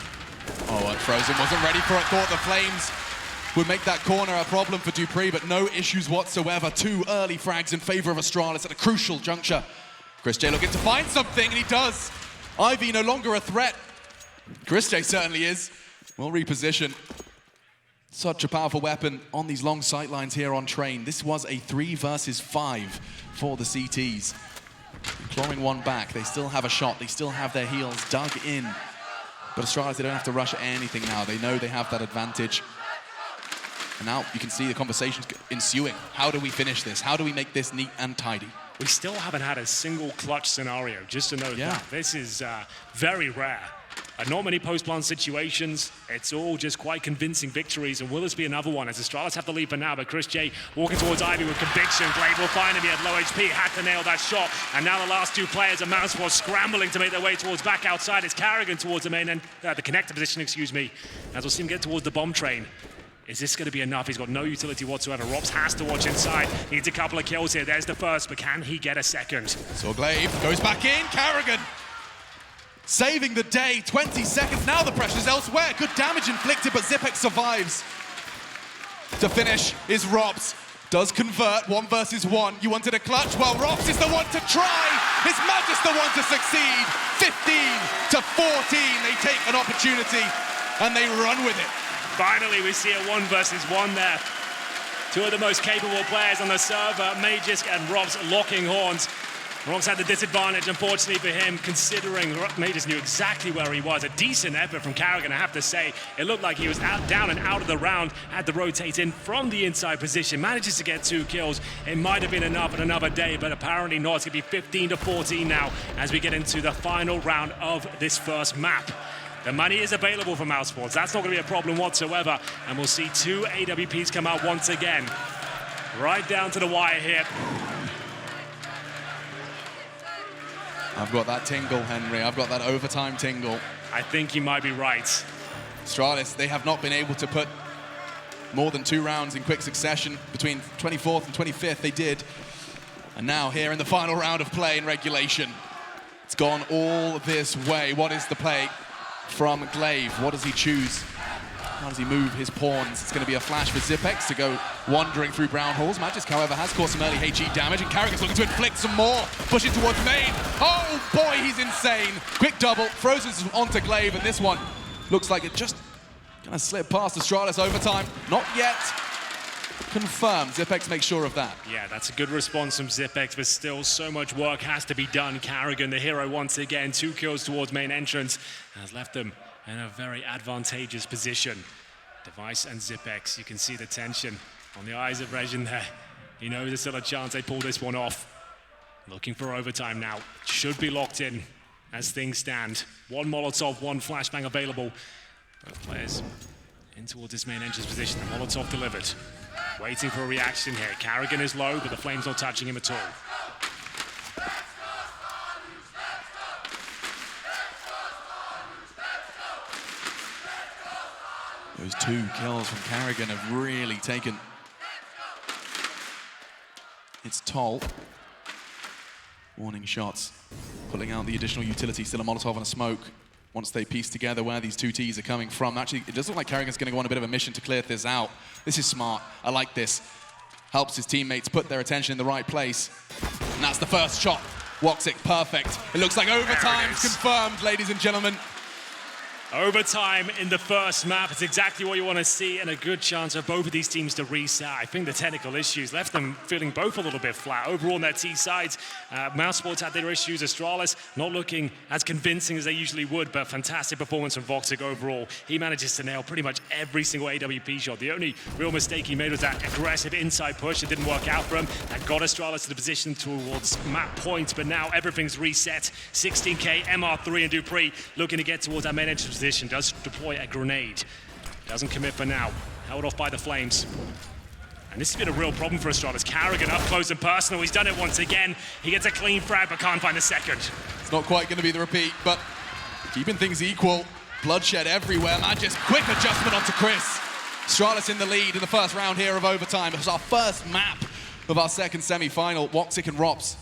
Oh, and Frozen wasn't ready for it. Thought the Flames would make that corner a problem for Dupree, but no issues whatsoever. 2 early frags in favor of Astralis at a crucial juncture. Chris J looking to find something, and he does. Ivy no longer a threat. Chris J certainly is. Will reposition. Such a powerful weapon on these long sight lines here on Train. This was a 3 versus 5 for the CTs. Clawing one back. They still have a shot. They still have their heels dug in. But Astralis, they don't have to rush anything now. They know they have that advantage. And now you can see the conversations ensuing. How do we finish this? How do we make this neat and tidy? We still haven't had a single clutch scenario, just to note that. This is very rare. Not many post-plant situations. It's all just quite convincing victories. And will this be another one? As Astralis have the lead for now, but Chris J walking towards Ivy with conviction. Glaives will find him. He had low HP, had to nail that shot. And now the last 2 players of mousesports scrambling to make their way towards back outside. It's Kerrigan towards the main end, the connector position, excuse me. As we'll see him get towards the bomb train. Is this going to be enough? He's got no utility whatsoever. Rops has to watch inside. Needs a couple of kills here. There's the first, but can he get a second? So Glaives goes back in. Kerrigan saving the day. 20 seconds. Now the pressure's elsewhere. Good damage inflicted, but Zipex survives. To finish is Rops. Does convert 1 versus 1. You wanted a clutch? Well, Rops is the one to try. Is Magis the one to succeed? 15 to 14. They take an opportunity and they run with it. Finally, we see a 1 versus 1 there. 2 of the most capable players on the server, Magisk and Robs locking horns. Robs had the disadvantage, unfortunately for him, considering Magisk knew exactly where he was. A decent effort from Kerrigan, I have to say. It looked like he was down and out of the round, had to rotate in from the inside position, manages to get 2 kills. It might have been enough on another day, but apparently not. It's going to be 15 to 14 now as we get into the final round of this first map. The money is available for mousesports. That's not going to be a problem whatsoever. And we'll see 2 AWPs come out once again. Right down to the wire here. I've got that tingle, Henry. I've got that overtime tingle. I think you might be right. Astralis, they have not been able to put more than 2 rounds in quick succession. Between 24th and 25th, they did. And now here in the final round of play in regulation. It's gone all this way. What is the play from Glaives? What does he choose? How does he move his pawns? It's going to be a flash for Zipex to go wandering through brown halls. Magisk, however, has caused some early HE damage, and Kerrigan's looking to inflict some more. Pushing towards main. Oh boy, he's insane. Quick double, Frozen's onto Glaives, and this one looks like it just gonna slip past Astralis overtime. Not yet confirmed. Zipex makes sure of that. Yeah, that's a good response from Zipex, but still so much work has to be done. Kerrigan, the hero once again, 2 kills towards main entrance, has left them in a very advantageous position. Device and Zipex, you can see the tension on the eyes of Regin there. He knows there's still a chance they pull this one off. Looking for overtime now. Should be locked in as things stand. One Molotov, one Flashbang available. Both players in towards this main entrance position. The Molotov delivered. Waiting for a reaction here. Kerrigan is low, but the flame's not touching him at all. Those 2 kills from Kerrigan have really taken its toll. Warning shots, pulling out the additional utility, still a Molotov and a smoke. Once they piece together where these 2 Ts are coming from. Actually, it does look like Kerrigan's going to go on a bit of a mission to clear this out. This is smart. I like this. Helps his teammates put their attention in the right place. And that's the first shot. Watzek, perfect. It looks like overtime's confirmed, ladies and gentlemen. Overtime in the first map. It's exactly what you want to see, and a good chance for both of these teams to reset. I think the technical issues left them feeling both a little bit flat. Overall on their T sides, mousesports had their issues. Astralis not looking as convincing as they usually would, but fantastic performance from Watzek overall. He manages to nail pretty much every single AWP shot. The only real mistake he made was that aggressive inside push. It didn't work out for him. That got Astralis to the position towards map points, but now everything's reset. 16K, MR3 and Dupree looking to get towards that main entrance position. Does deploy a grenade. Doesn't commit for now. Held off by the flames. And this has been a real problem for Astralis. Kerrigan up close and personal. He's done it once again. He gets a clean frag, but can't find the second. It's not quite going to be the repeat, but keeping things equal. Bloodshed everywhere. Magis, quick adjustment onto Chris. Astralis in the lead in the first round here of overtime. It was our first map of our second semi-final. Watzek and Rops.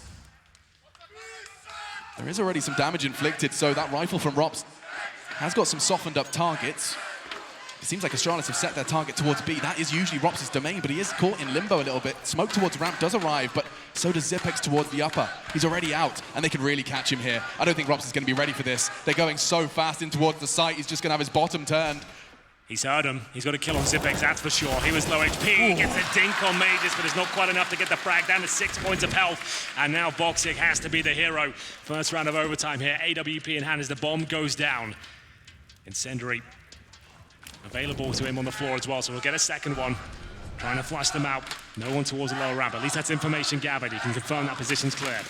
There is already some damage inflicted, so that rifle from Rops has got some softened up targets. It seems like Astralis have set their target towards B. That is usually Rops' domain, but he is caught in limbo a little bit. Smoke towards ramp does arrive, but so does Zipex towards the upper. He's already out, and they can really catch him here. I don't think Rops is going to be ready for this. They're going so fast in towards the site, he's just going to have his bottom turned. He's heard him. He's got a kill on Zipex, that's for sure. He was low HP, He gets a dink on Mages, but it's not quite enough to get the frag down to 6 points of health. And now Watzek has to be the hero. First round of overtime here. AWP in hand as the bomb goes down. Incendiary available to him on the floor as well, so we'll get a second one. Trying to flush them out. No one towards the lower ramp. At least that's information gathered. He can confirm that position's clear.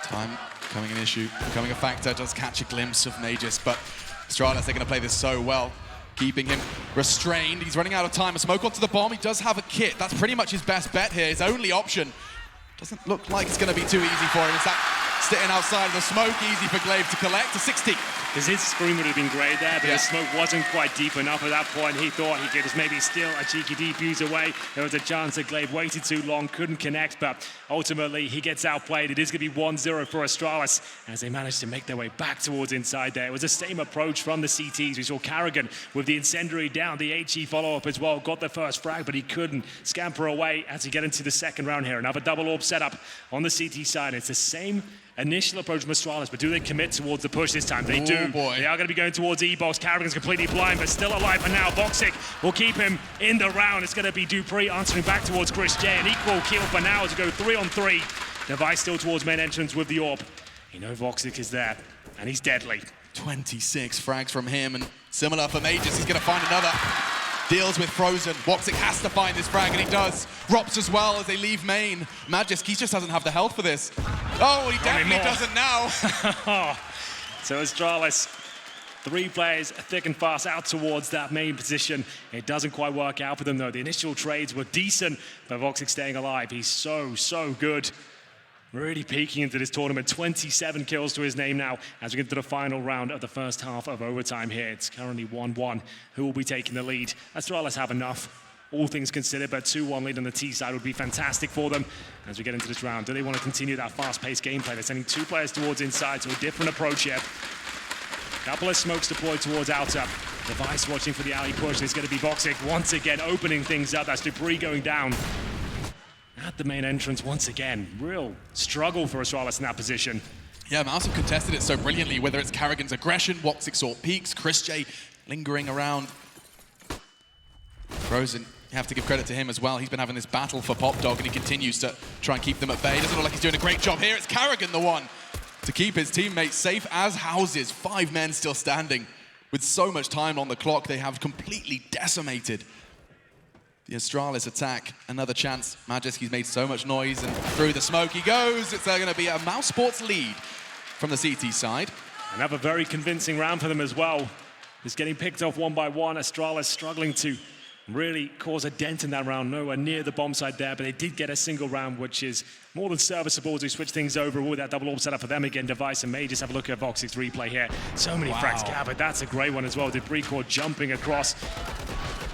Time becoming an issue, becoming a factor. Does catch a glimpse of Magis, but Astralis, they're going to play this so well, keeping him restrained. He's running out of time. A smoke onto the bomb. He does have a kit. That's pretty much his best bet here. His only option. Doesn't look like it's going to be too easy for him. It's that sitting outside of the smoke, easy for Glaives to collect, to 60. Because his screen would have been great there, but the smoke wasn't quite deep enough at that point. He thought he could just maybe steal a cheeky defuse away. There was a chance that Glaives waited too long, couldn't connect, but ultimately he gets outplayed. It is going to be 1-0 for Astralis as they managed to make their way back towards inside there. It was the same approach from the CTs. We saw Kerrigan with the incendiary down, the HE follow-up as well. Got the first frag, but he couldn't scamper away as he get into the second round here. Another double orb setup on the CT side. It's the same initial approach from Astralis, but do they commit towards the push this time? They do. Boy. They are going to be going towards E-Box. Kerrigan's completely blind, but still alive for now. Watzek will keep him in the round. It's going to be Dupree answering back towards Chris J. An equal kill for now to go 3-on-3. Device still towards main entrance with the orb. You know Watzek is there, and he's deadly. 26 frags from him, and similar for Magis. He's going to find another. Deals with Frozen. Watzek has to find this frag, and he does. Rops as well as they leave main. Magis, he just doesn't have the health for this. Oh, he definitely doesn't now. So Astralis, 3 players thick and fast out towards that main position. It doesn't quite work out for them, though. The initial trades were decent, but Watzek staying alive. He's so good. Really peaking into this tournament. 27 kills to his name now as we get to the final round of the first half of overtime here. It's currently 1-1. Who will be taking the lead? Astralis have enough, all things considered, but 2-1 lead on the T side would be fantastic for them as we get into this round. Do they want to continue that fast-paced gameplay? They're sending 2 players towards inside, so a different approach here. Couple of smokes deployed towards outer. Device watching for the alley push. It's going to be Watzek once again opening things up. That's Dupree going down at the main entrance once again. Real struggle for Astralis in that position. Yeah, Mouse have contested it so brilliantly, whether it's Kerrigan's aggression, Watzek saw peaks, Chris J lingering around. Frozen, you have to give credit to him as well. He's been having this battle for Pop Dog, and he continues to try and keep them at bay. Doesn't look like he's doing a great job here. It's Kerrigan the one to keep his teammates safe as houses. 5 men still standing. With so much time on the clock, they have completely decimated the Astralis attack. Another chance. Magisk, he's made so much noise, and through the smoke he goes. It's going to be a mousesports lead from the CT side. Another very convincing round for them as well. Just getting picked off one by one. Astralis struggling to really cause a dent in that round. Nowhere near the bomb side there, but they did get a single round, which is more than serviceable as we switch things over. With that double orb set up for them again. Device and May just have a look at Watzek's replay here. So many frags gathered. That's a great one as well. Dupree core jumping across.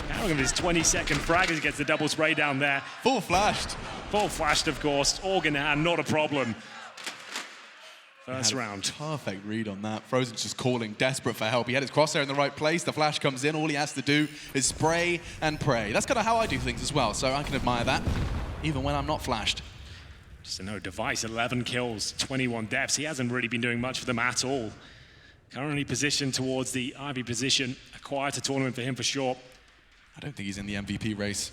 Kerrigan with his 20-second frag as he gets the double spray down there. Full flashed. Full flashed, of course. Organ hand, not a problem. First round. Perfect read on that. Frozen's just calling, desperate for help. He had his crosshair in the right place. The flash comes in. All he has to do is spray and pray. That's kind of how I do things as well, so I can admire that, even when I'm not flashed. Just a note, Device, 11 kills, 21 deaths. He hasn't really been doing much for them at all. Currently positioned towards the Ivy position. A quieter tournament for him for sure. I don't think he's in the MVP race.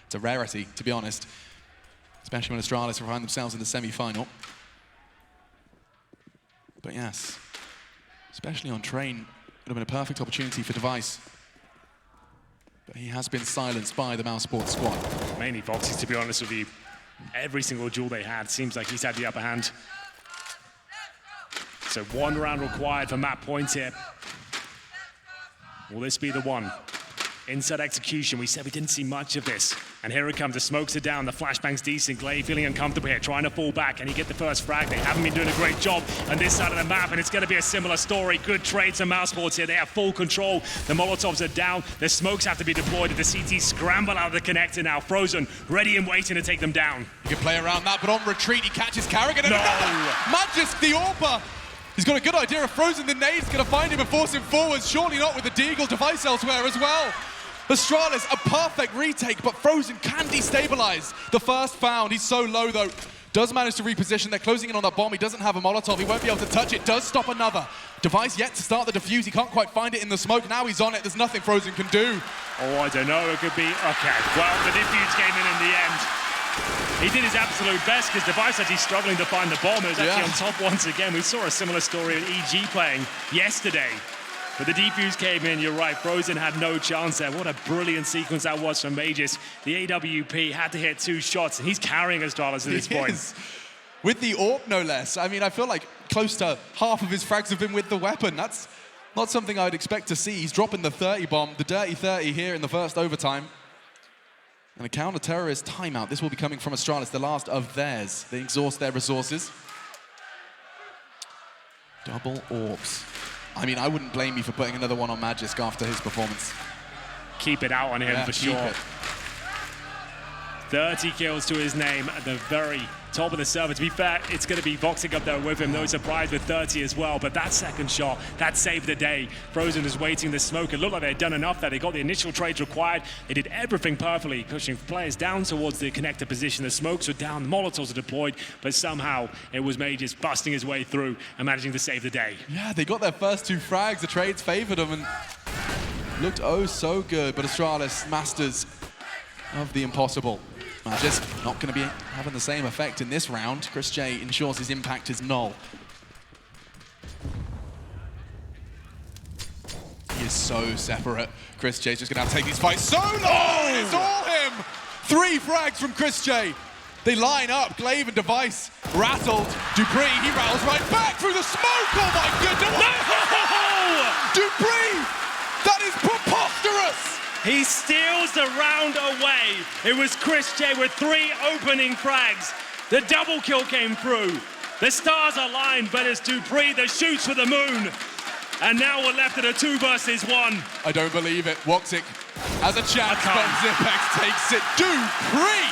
It's a rarity, to be honest. Especially when Astralis find themselves in the semi-final. But yes, especially on train, it would have been a perfect opportunity for Device. But he has been silenced by the mousesports squad. Mainly Foxy, to be honest with you. Every single duel they had seems like he's had the upper hand. So 1 round required for map points here. Will this be the one? Inside execution, we said we didn't see much of this. And here it comes, the smokes are down, the flashbang's decent. Glaives feeling uncomfortable here, trying to fall back, and he get the first frag. They haven't been doing a great job on this side of the map, and it's gonna be a similar story. Good trades from mousesports here, they have full control. The Molotovs are down, the smokes have to be deployed, and the CT scramble out of the connector now. Frozen, ready and waiting to take them down. He can play around that, but on retreat, he catches Kerrigan. And No! Magisk, the AWPer. He's got a good idea of Frozen. The nade's gonna find him and force him forwards. Surely not with the Deagle. Device elsewhere as well. Astralis, a perfect retake, but Frozen can destabilize. The first found, he's so low though. Does manage to reposition, they're closing in on that bomb. He doesn't have a Molotov, he won't be able to touch it. Does stop another. Device yet to start the defuse, he can't quite find it in the smoke. Now he's on it, there's nothing Frozen can do. Oh, I don't know, it could be, okay. Well, the defuse came in the end. He did his absolute best because Device actually struggling to find the bomb. It was actually on top once again. We saw a similar story with EG playing yesterday. But the defuse came in, you're right, Frozen had no chance there. What a brilliant sequence that was from Aegis. The AWP had to hit 2 shots, and he's carrying Astralis at this point. With the AWP, no less. I mean, I feel like close to half of his frags have been with the weapon. That's not something I'd expect to see. He's dropping the 30 bomb, the dirty 30 here in the first overtime. And a counter-terrorist timeout. This will be coming from Astralis, the last of theirs. They exhaust their resources. Double orbs. I mean, I wouldn't blame you for putting another one on Magisk after his performance. Keep it out on him for sure. 30 kills to his name at the very top of the server. To be fair, it's going to be Watzek up there with him. No surprise with 30 as well. But that second shot, that saved the day. Frozen is waiting the smoke. It looked like they had done enough there. They got the initial trades required. They did everything perfectly, pushing players down towards the connector position. The smokes were down, the Molotovs are deployed, but somehow it was Mages busting his way through and managing to save the day. Yeah, they got their first 2 frags. The trades favored them and looked oh so good. But Astralis, masters of the impossible. Magisk not going to be having the same effect in this round. Chris J ensures his impact is null. He is so separate. Chris J's just going to have to take these fights so long. Oh! It's all him. 3 frags from Chris J. They line up. Glaive and Device rattled. Dupree, he rattles right back through the smoke. Oh my goodness. No! Dupree, that is preposterous. He steals the round away. It was Chris J with 3 opening frags. The double kill came through. The stars aligned, but it's Dupree that shoots for the moon. And now we're left at a 2 versus 1. I don't believe it. Watzek has a chance, but Zipex takes it. Dupree!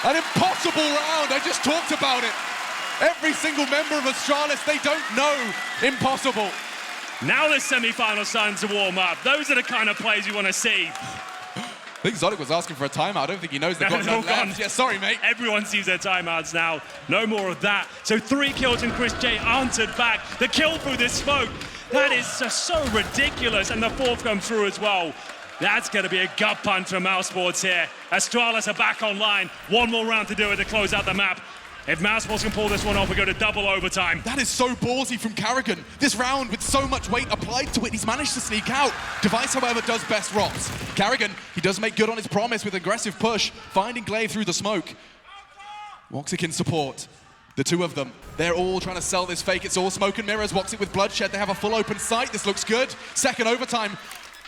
An impossible round. I just talked about it. Every single member of Astralis, they don't know impossible. Now the semi-final starting to warm up. Those are the kind of plays you want to see. I think Zodic was asking for a timeout. I don't think he knows they've got none left. Yeah, sorry, mate. Everyone sees their timeouts now. No more of that. So 3 kills and Chris J answered back. The kill through the smoke. That is just so ridiculous. And the 4th comes through as well. That's going to be a gut punch from mousesports here. Astralis are back online. 1 more round to do it to close out the map. If mousesports can pull this one off, we go to double overtime. That is so ballsy from Kerrigan. This round, with so much weight applied to it, he's managed to sneak out. Device, however, does best Roths. Kerrigan, he does make good on his promise with aggressive push, finding Glaives through the smoke. Watzek in support. The two of them, they're all trying to sell this fake. It's all smoke and mirrors. Watzek with bloodshed. They have a full open sight. This looks good. Second overtime.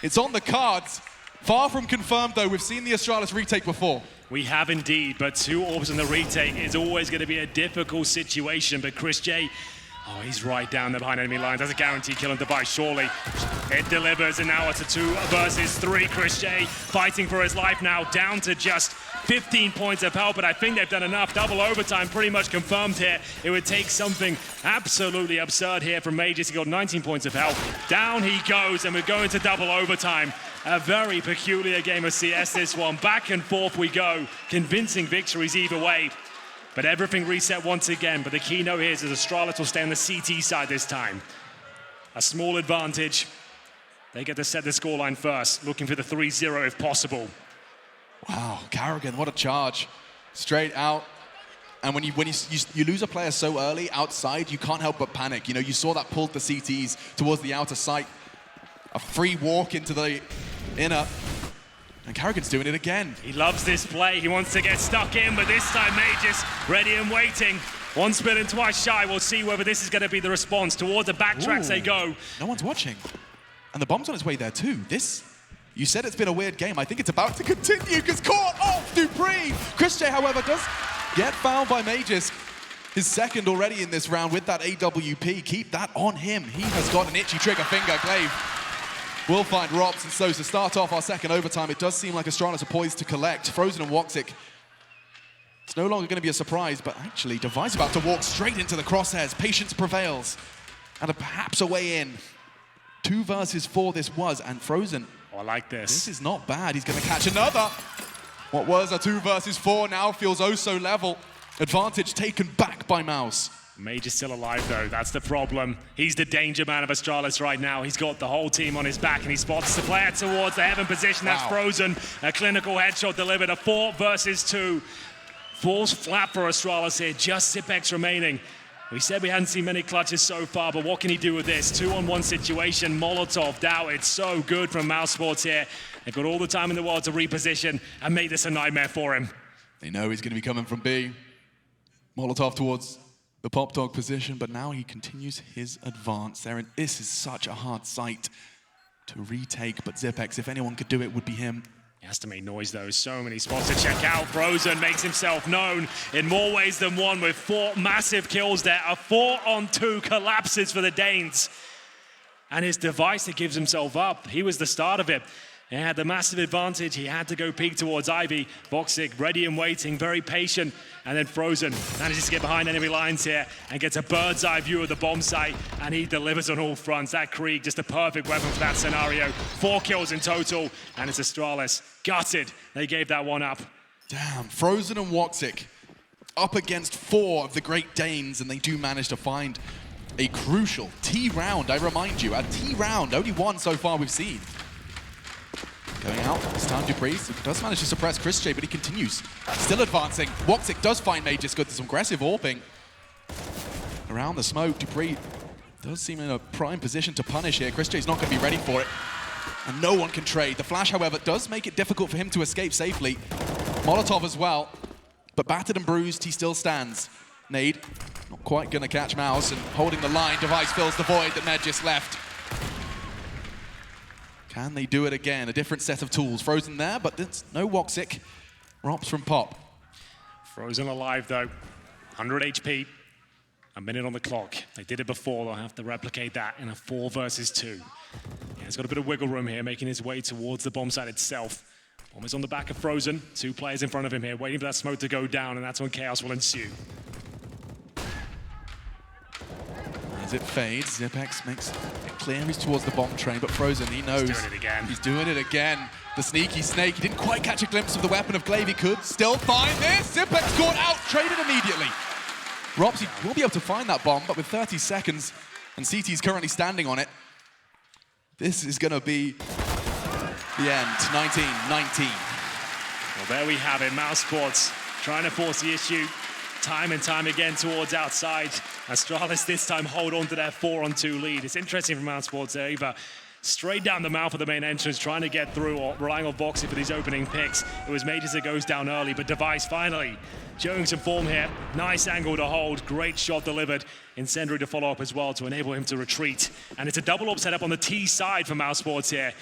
It's on the cards. Far from confirmed, though. We've seen the Astralis retake before. We have indeed, but 2 orbs in the retake is always going to be a difficult situation. But Chris J, oh, he's right down there behind enemy lines. That's a guaranteed kill on Device, surely. It delivers, and now it's a 2 versus 3. Chris J fighting for his life now, down to just 15 points of health, but I think they've done enough. Double overtime pretty much confirmed here. It would take something absolutely absurd here from Aegis. He got 19 points of health. Down he goes, and we're going to double overtime. A very peculiar game of CS, this one. Back and forth we go. Convincing victories either way. But everything reset once again. But the keynote here is that Astralis will stay on the CT side this time. A small advantage. They get to set the scoreline first, looking for the 3-0 if possible. Wow, Kerrigan, what a charge. Straight out. And when you lose a player so early outside, you can't help but panic. You know, you saw that pulled the CTs towards the outer site. A free walk into the inner. And Kerrigan's doing it again. He loves this play. He wants to get stuck in, but this time Aegis ready and waiting. One spin and twice shy. We'll see whether this is going to be the response. Towards the backtracks they go. No one's watching. And the bomb's on its way there too. You said it's been a weird game. I think it's about to continue because caught off Dupree. Chris J, however, does get found by Aegis. His second already in this round with that AWP. Keep that on him. He has got an itchy trigger finger. Glaives will find Robs. And so to start off our second overtime, it does seem like Astralis are poised to collect. Frozen and Watzek. It's no longer going to be a surprise, but actually Device about to walk straight into the crosshairs. Patience prevails. And perhaps a way in. 2 versus 4 this was, and Frozen. Oh, I like this. This is not bad. He's going to catch another. What was a 2 versus 4 now feels oh so level. Advantage taken back by Mouse. Mage is still alive though, that's the problem. He's the danger man of Astralis right now. He's got the whole team on his back and he spots the player towards the heaven position. That's Frozen. A clinical headshot delivered, a 4 versus 2. Falls flat for Astralis here, just Zipex remaining. We said we hadn't seen many clutches so far, but what can he do with this? 2-on-1 situation, Molotov down. It's so good from mousesports here. They've got all the time in the world to reposition and make this a nightmare for him. They know he's going to be coming from B. Molotov towards the pop dog position, but now he continues his advance. This is such a hard site to retake, but Zipex, if anyone could do it, would be him. He has to make noise though, so many spots to check out. Frozen makes himself known in more ways than one with 4 massive kills there. A 4-on-2 collapses for the Danes. And his Device that gives himself up. He was the start of it. He had the massive advantage. He had to go peek towards Ivy. Watzek ready and waiting, very patient. And then Frozen manages to get behind enemy lines here and gets a bird's eye view of the bomb site. And he delivers on all fronts. That Krieg, just a perfect weapon for that scenario. 4 kills in total. And it's Astralis. Gutted. They gave that one up. Damn, Frozen and Watzek up against 4 of the Great Danes. And they do manage to find a crucial T round. I remind you, a T round. Only 1 so far we've seen. Going out, this time Dupree does manage to suppress Chris J, but he continues. Still advancing. Watzek does find Aegis good. There's some aggressive AWPing. Around the smoke, Dupree does seem in a prime position to punish here. Chris J's not going to be ready for it. And no one can trade. The flash, however, does make it difficult for him to escape safely. Molotov as well. But battered and bruised, he still stands. Nade, not quite going to catch Mouse, and holding the line, Device fills the void that Med just left. Can they do it again? A different set of tools. Frozen there, but there's no Watzek. Rops from Pop. Frozen alive though. 100 HP. A minute on the clock. They did it before. They'll have to replicate that in a 4 versus 2. Yeah, he's got a bit of wiggle room here, making his way towards the bomb site itself. Bomb is on the back of Frozen. 2 players in front of him here, waiting for that smoke to go down, and that's when chaos will ensue. As it fades, Zipex makes it clear he's towards the bomb train, but Frozen, he knows. He's doing it again. He's doing it again. The sneaky snake. He didn't quite catch a glimpse of the weapon of Glaives. He could still find this. Zipex caught out, traded immediately. Ropsy will be able to find that bomb, but with 30 seconds, and CT's currently standing on it, this is going to be the end. 19-19. Well, there we have it. mousesports trying to force the issue time and time again towards outside. Astralis this time hold on to their 4-on-2 lead. It's interesting from mousesports there, either straight down the mouth of the main entrance, trying to get through, or relying on Voxy for these opening picks. It was Mages that goes down early, but Device finally showing some form here. Nice angle to hold, great shot delivered. Incendiary to follow up as well to enable him to retreat. And it's a double up set up on the T side for mousesports here.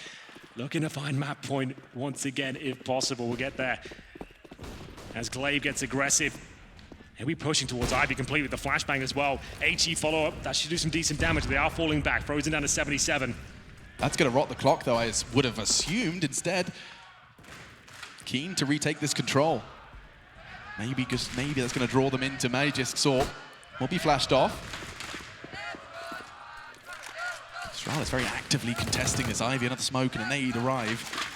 Looking to find map point once again, if possible. We'll get there. As Glaive gets aggressive. And we're pushing towards Ivy, complete with the flashbang as well. HE follow up, that should do some decent damage. They are falling back, Frozen down to 77. That's going to rot the clock, though, I would have assumed. Instead, keen to retake this control. Maybe that's going to draw them into Magisk. Will be flashed off. Astralis very actively contesting this Ivy. Another smoke and a nade arrive.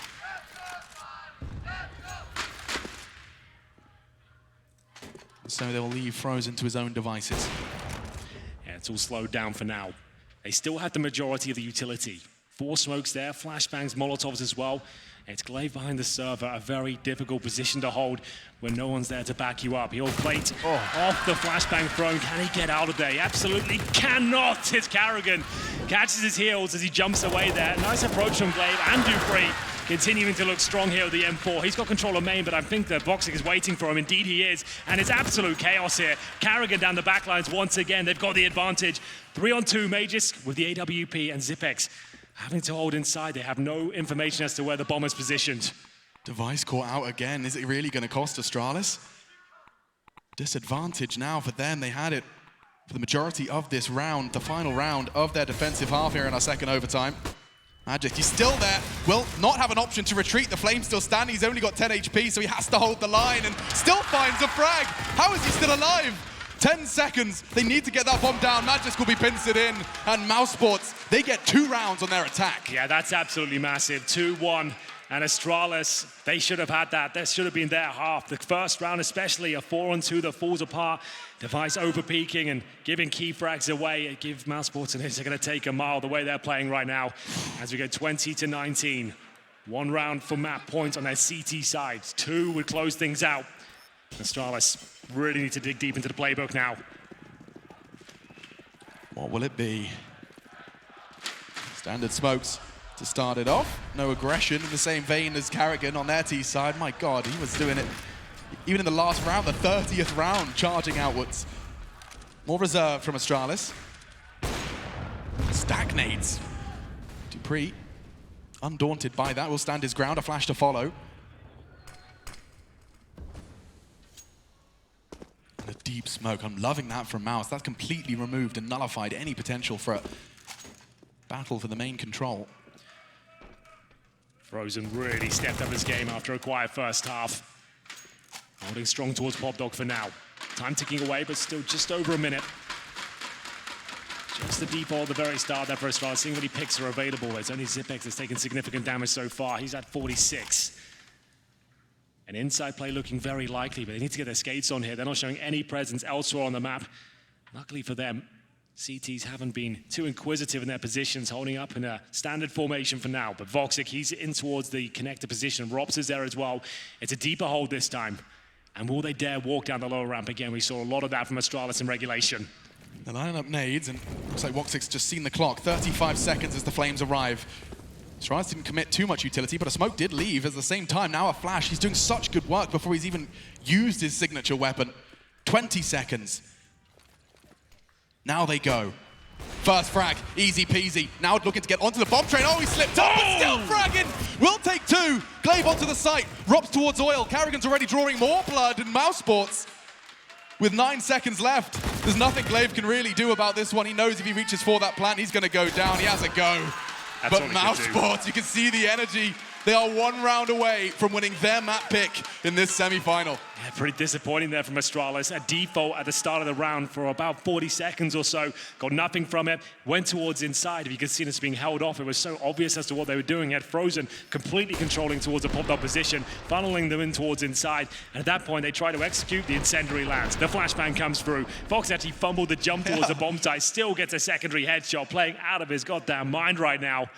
So they'll leave Frozen to his own devices. Yeah, it's all slowed down for now. They still have the majority of the utility. 4 smokes there, flashbangs, molotovs as well. It's Glaive behind the server, a very difficult position to hold when no one's there to back you up. He'll plate off the flashbang thrown. Can he get out of there? He absolutely cannot. It's Kerrigan. Catches his heels as he jumps away there. Nice approach from Glaive and Dupree. Continuing to look strong here with the M4. He's got control of main, but I think that Watzek is waiting for him. Indeed he is. And it's absolute chaos here. Kerrigan down the back lines once again. They've got the advantage. 3-on-2 Magisk with the AWP and Zipex having to hold inside. They have no information as to where the bomb is positioned. Device caught out again. Is it really going to cost Astralis? Disadvantage now for them. They had it for the majority of this round, the final round of their defensive half here in our second overtime. Magic, he's still there, will not have an option to retreat. The Flame's still standing, he's only got 10 HP, so he has to hold the line and still finds a frag. How is he still alive? 10 seconds, they need to get that bomb down. Magisk will be pincered in, and mousesports, they get 2 rounds on their attack. Yeah, that's absolutely massive. 2-1, and Astralis, they should have had that. That should have been their half. The first round especially, a 4-on-2 that falls apart. Device over-peaking and giving key frags away. Give mousesports an edge. They're going to take a mile the way they're playing right now. As we go 20-19. 1 round for map points on their CT side. 2 would close things out. Astralis really need to dig deep into the playbook now. What will it be? Standard smokes to start it off. No aggression in the same vein as Kerrigan on their T side. My God, he was doing it even in the last round, the 30th round, charging outwards. More reserve from Astralis. Stagnates. Dupree, undaunted by that, will stand his ground. A flash to follow. And a deep smoke. I'm loving that from Mouse. That's completely removed and nullified any potential for a battle for the main control. Frozen really stepped up his game after a quiet first half. Holding strong towards Pop Dog for now. Time ticking away, but still just over a minute. Just the default at the very start there for Astralis. Seeing how many picks are available. It's only Zipex that's taken significant damage so far. He's at 46. An inside play looking very likely, but they need to get their skates on here. They're not showing any presence elsewhere on the map. Luckily for them, CTs haven't been too inquisitive in their positions, holding up in a standard formation for now. But Voxek, he's in towards the connector position. Rops is there as well. It's a deeper hold this time. And will they dare walk down the lower ramp again? We saw a lot of that from Astralis in regulation. They're lining up nades, and looks like Watzek's just seen the clock. 35 seconds as the Flames arrive. Astralis didn't commit too much utility, but a smoke did leave at the same time. Now a flash. He's doing such good work before he's even used his signature weapon. 20 seconds. Now they go. First frag, easy peasy. Now looking to get onto the bomb train. Oh, he slipped up, but still fragging. Will take 2. Glaive onto the site. Robs towards oil. Kerrigan's already drawing more blood in mousesports. With 9 seconds left, there's nothing Glaive can really do about this one. He knows if he reaches for that plant, he's going to go down. He has a go. But mousesports, you can see the energy. They are 1 round away from winning their map pick in this semi-final. Yeah, pretty disappointing there from Astralis. A default at the start of the round for about 40 seconds or so. Got nothing from it. Went towards inside. If you could see this being held off, it was so obvious as to what they were doing. Had Frozen completely controlling towards a popped up position, funneling them in towards inside. And at that point, they try to execute. The incendiary lands. The flashbang comes through. Fox actually fumbled the jump towards the bomb site. Still gets a secondary headshot. Playing out of his goddamn mind right now.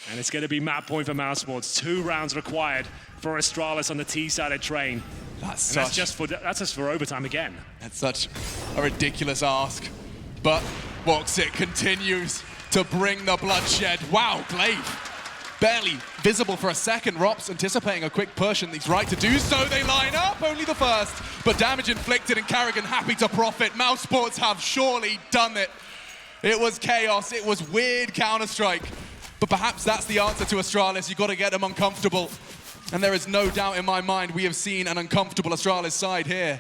And it's going to be map point for mousesports. 2 rounds required for Astralis on the T-sided train. That's just for overtime again. That's such a ridiculous ask. But Watzek continues to bring the bloodshed. Wow, Glaives barely visible for a second. Rop's anticipating a quick push, and he's right to do so. They line up, only the first, but damage inflicted, and Kerrigan happy to profit. mousesports have surely done it. It was chaos, it was weird Counter-Strike, but perhaps that's the answer to Astralis. You've got to get them uncomfortable, and there is no doubt in my mind we have seen an uncomfortable Astralis side here.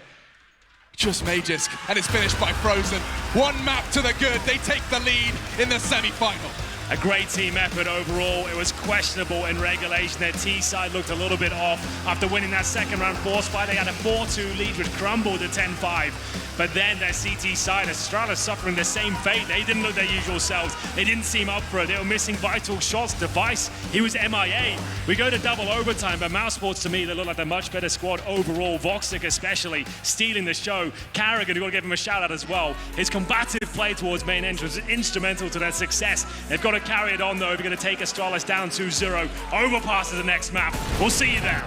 Just Magisk, and it's finished by Frozen. 1 map to the good, they take the lead in the semi-final. A great team effort overall. It was questionable in regulation. Their T side looked a little bit off after winning that second round force fight. They had a 4-2 lead which crumbled to 10-5. But then their CT side, Astralis suffering the same fate. They didn't look their usual selves. They didn't seem up for it. They were missing vital shots. Device, he was MIA. We go to double overtime, but mousesports to me, they look like the much better squad overall. Watzek especially stealing the show. Kerrigan, you've got to give him a shout out as well. His combative play towards main entrance is instrumental to their success. They've got to carry it on though if you're going to take Astralis down 2-0. Overpass to the next map. We'll see you there.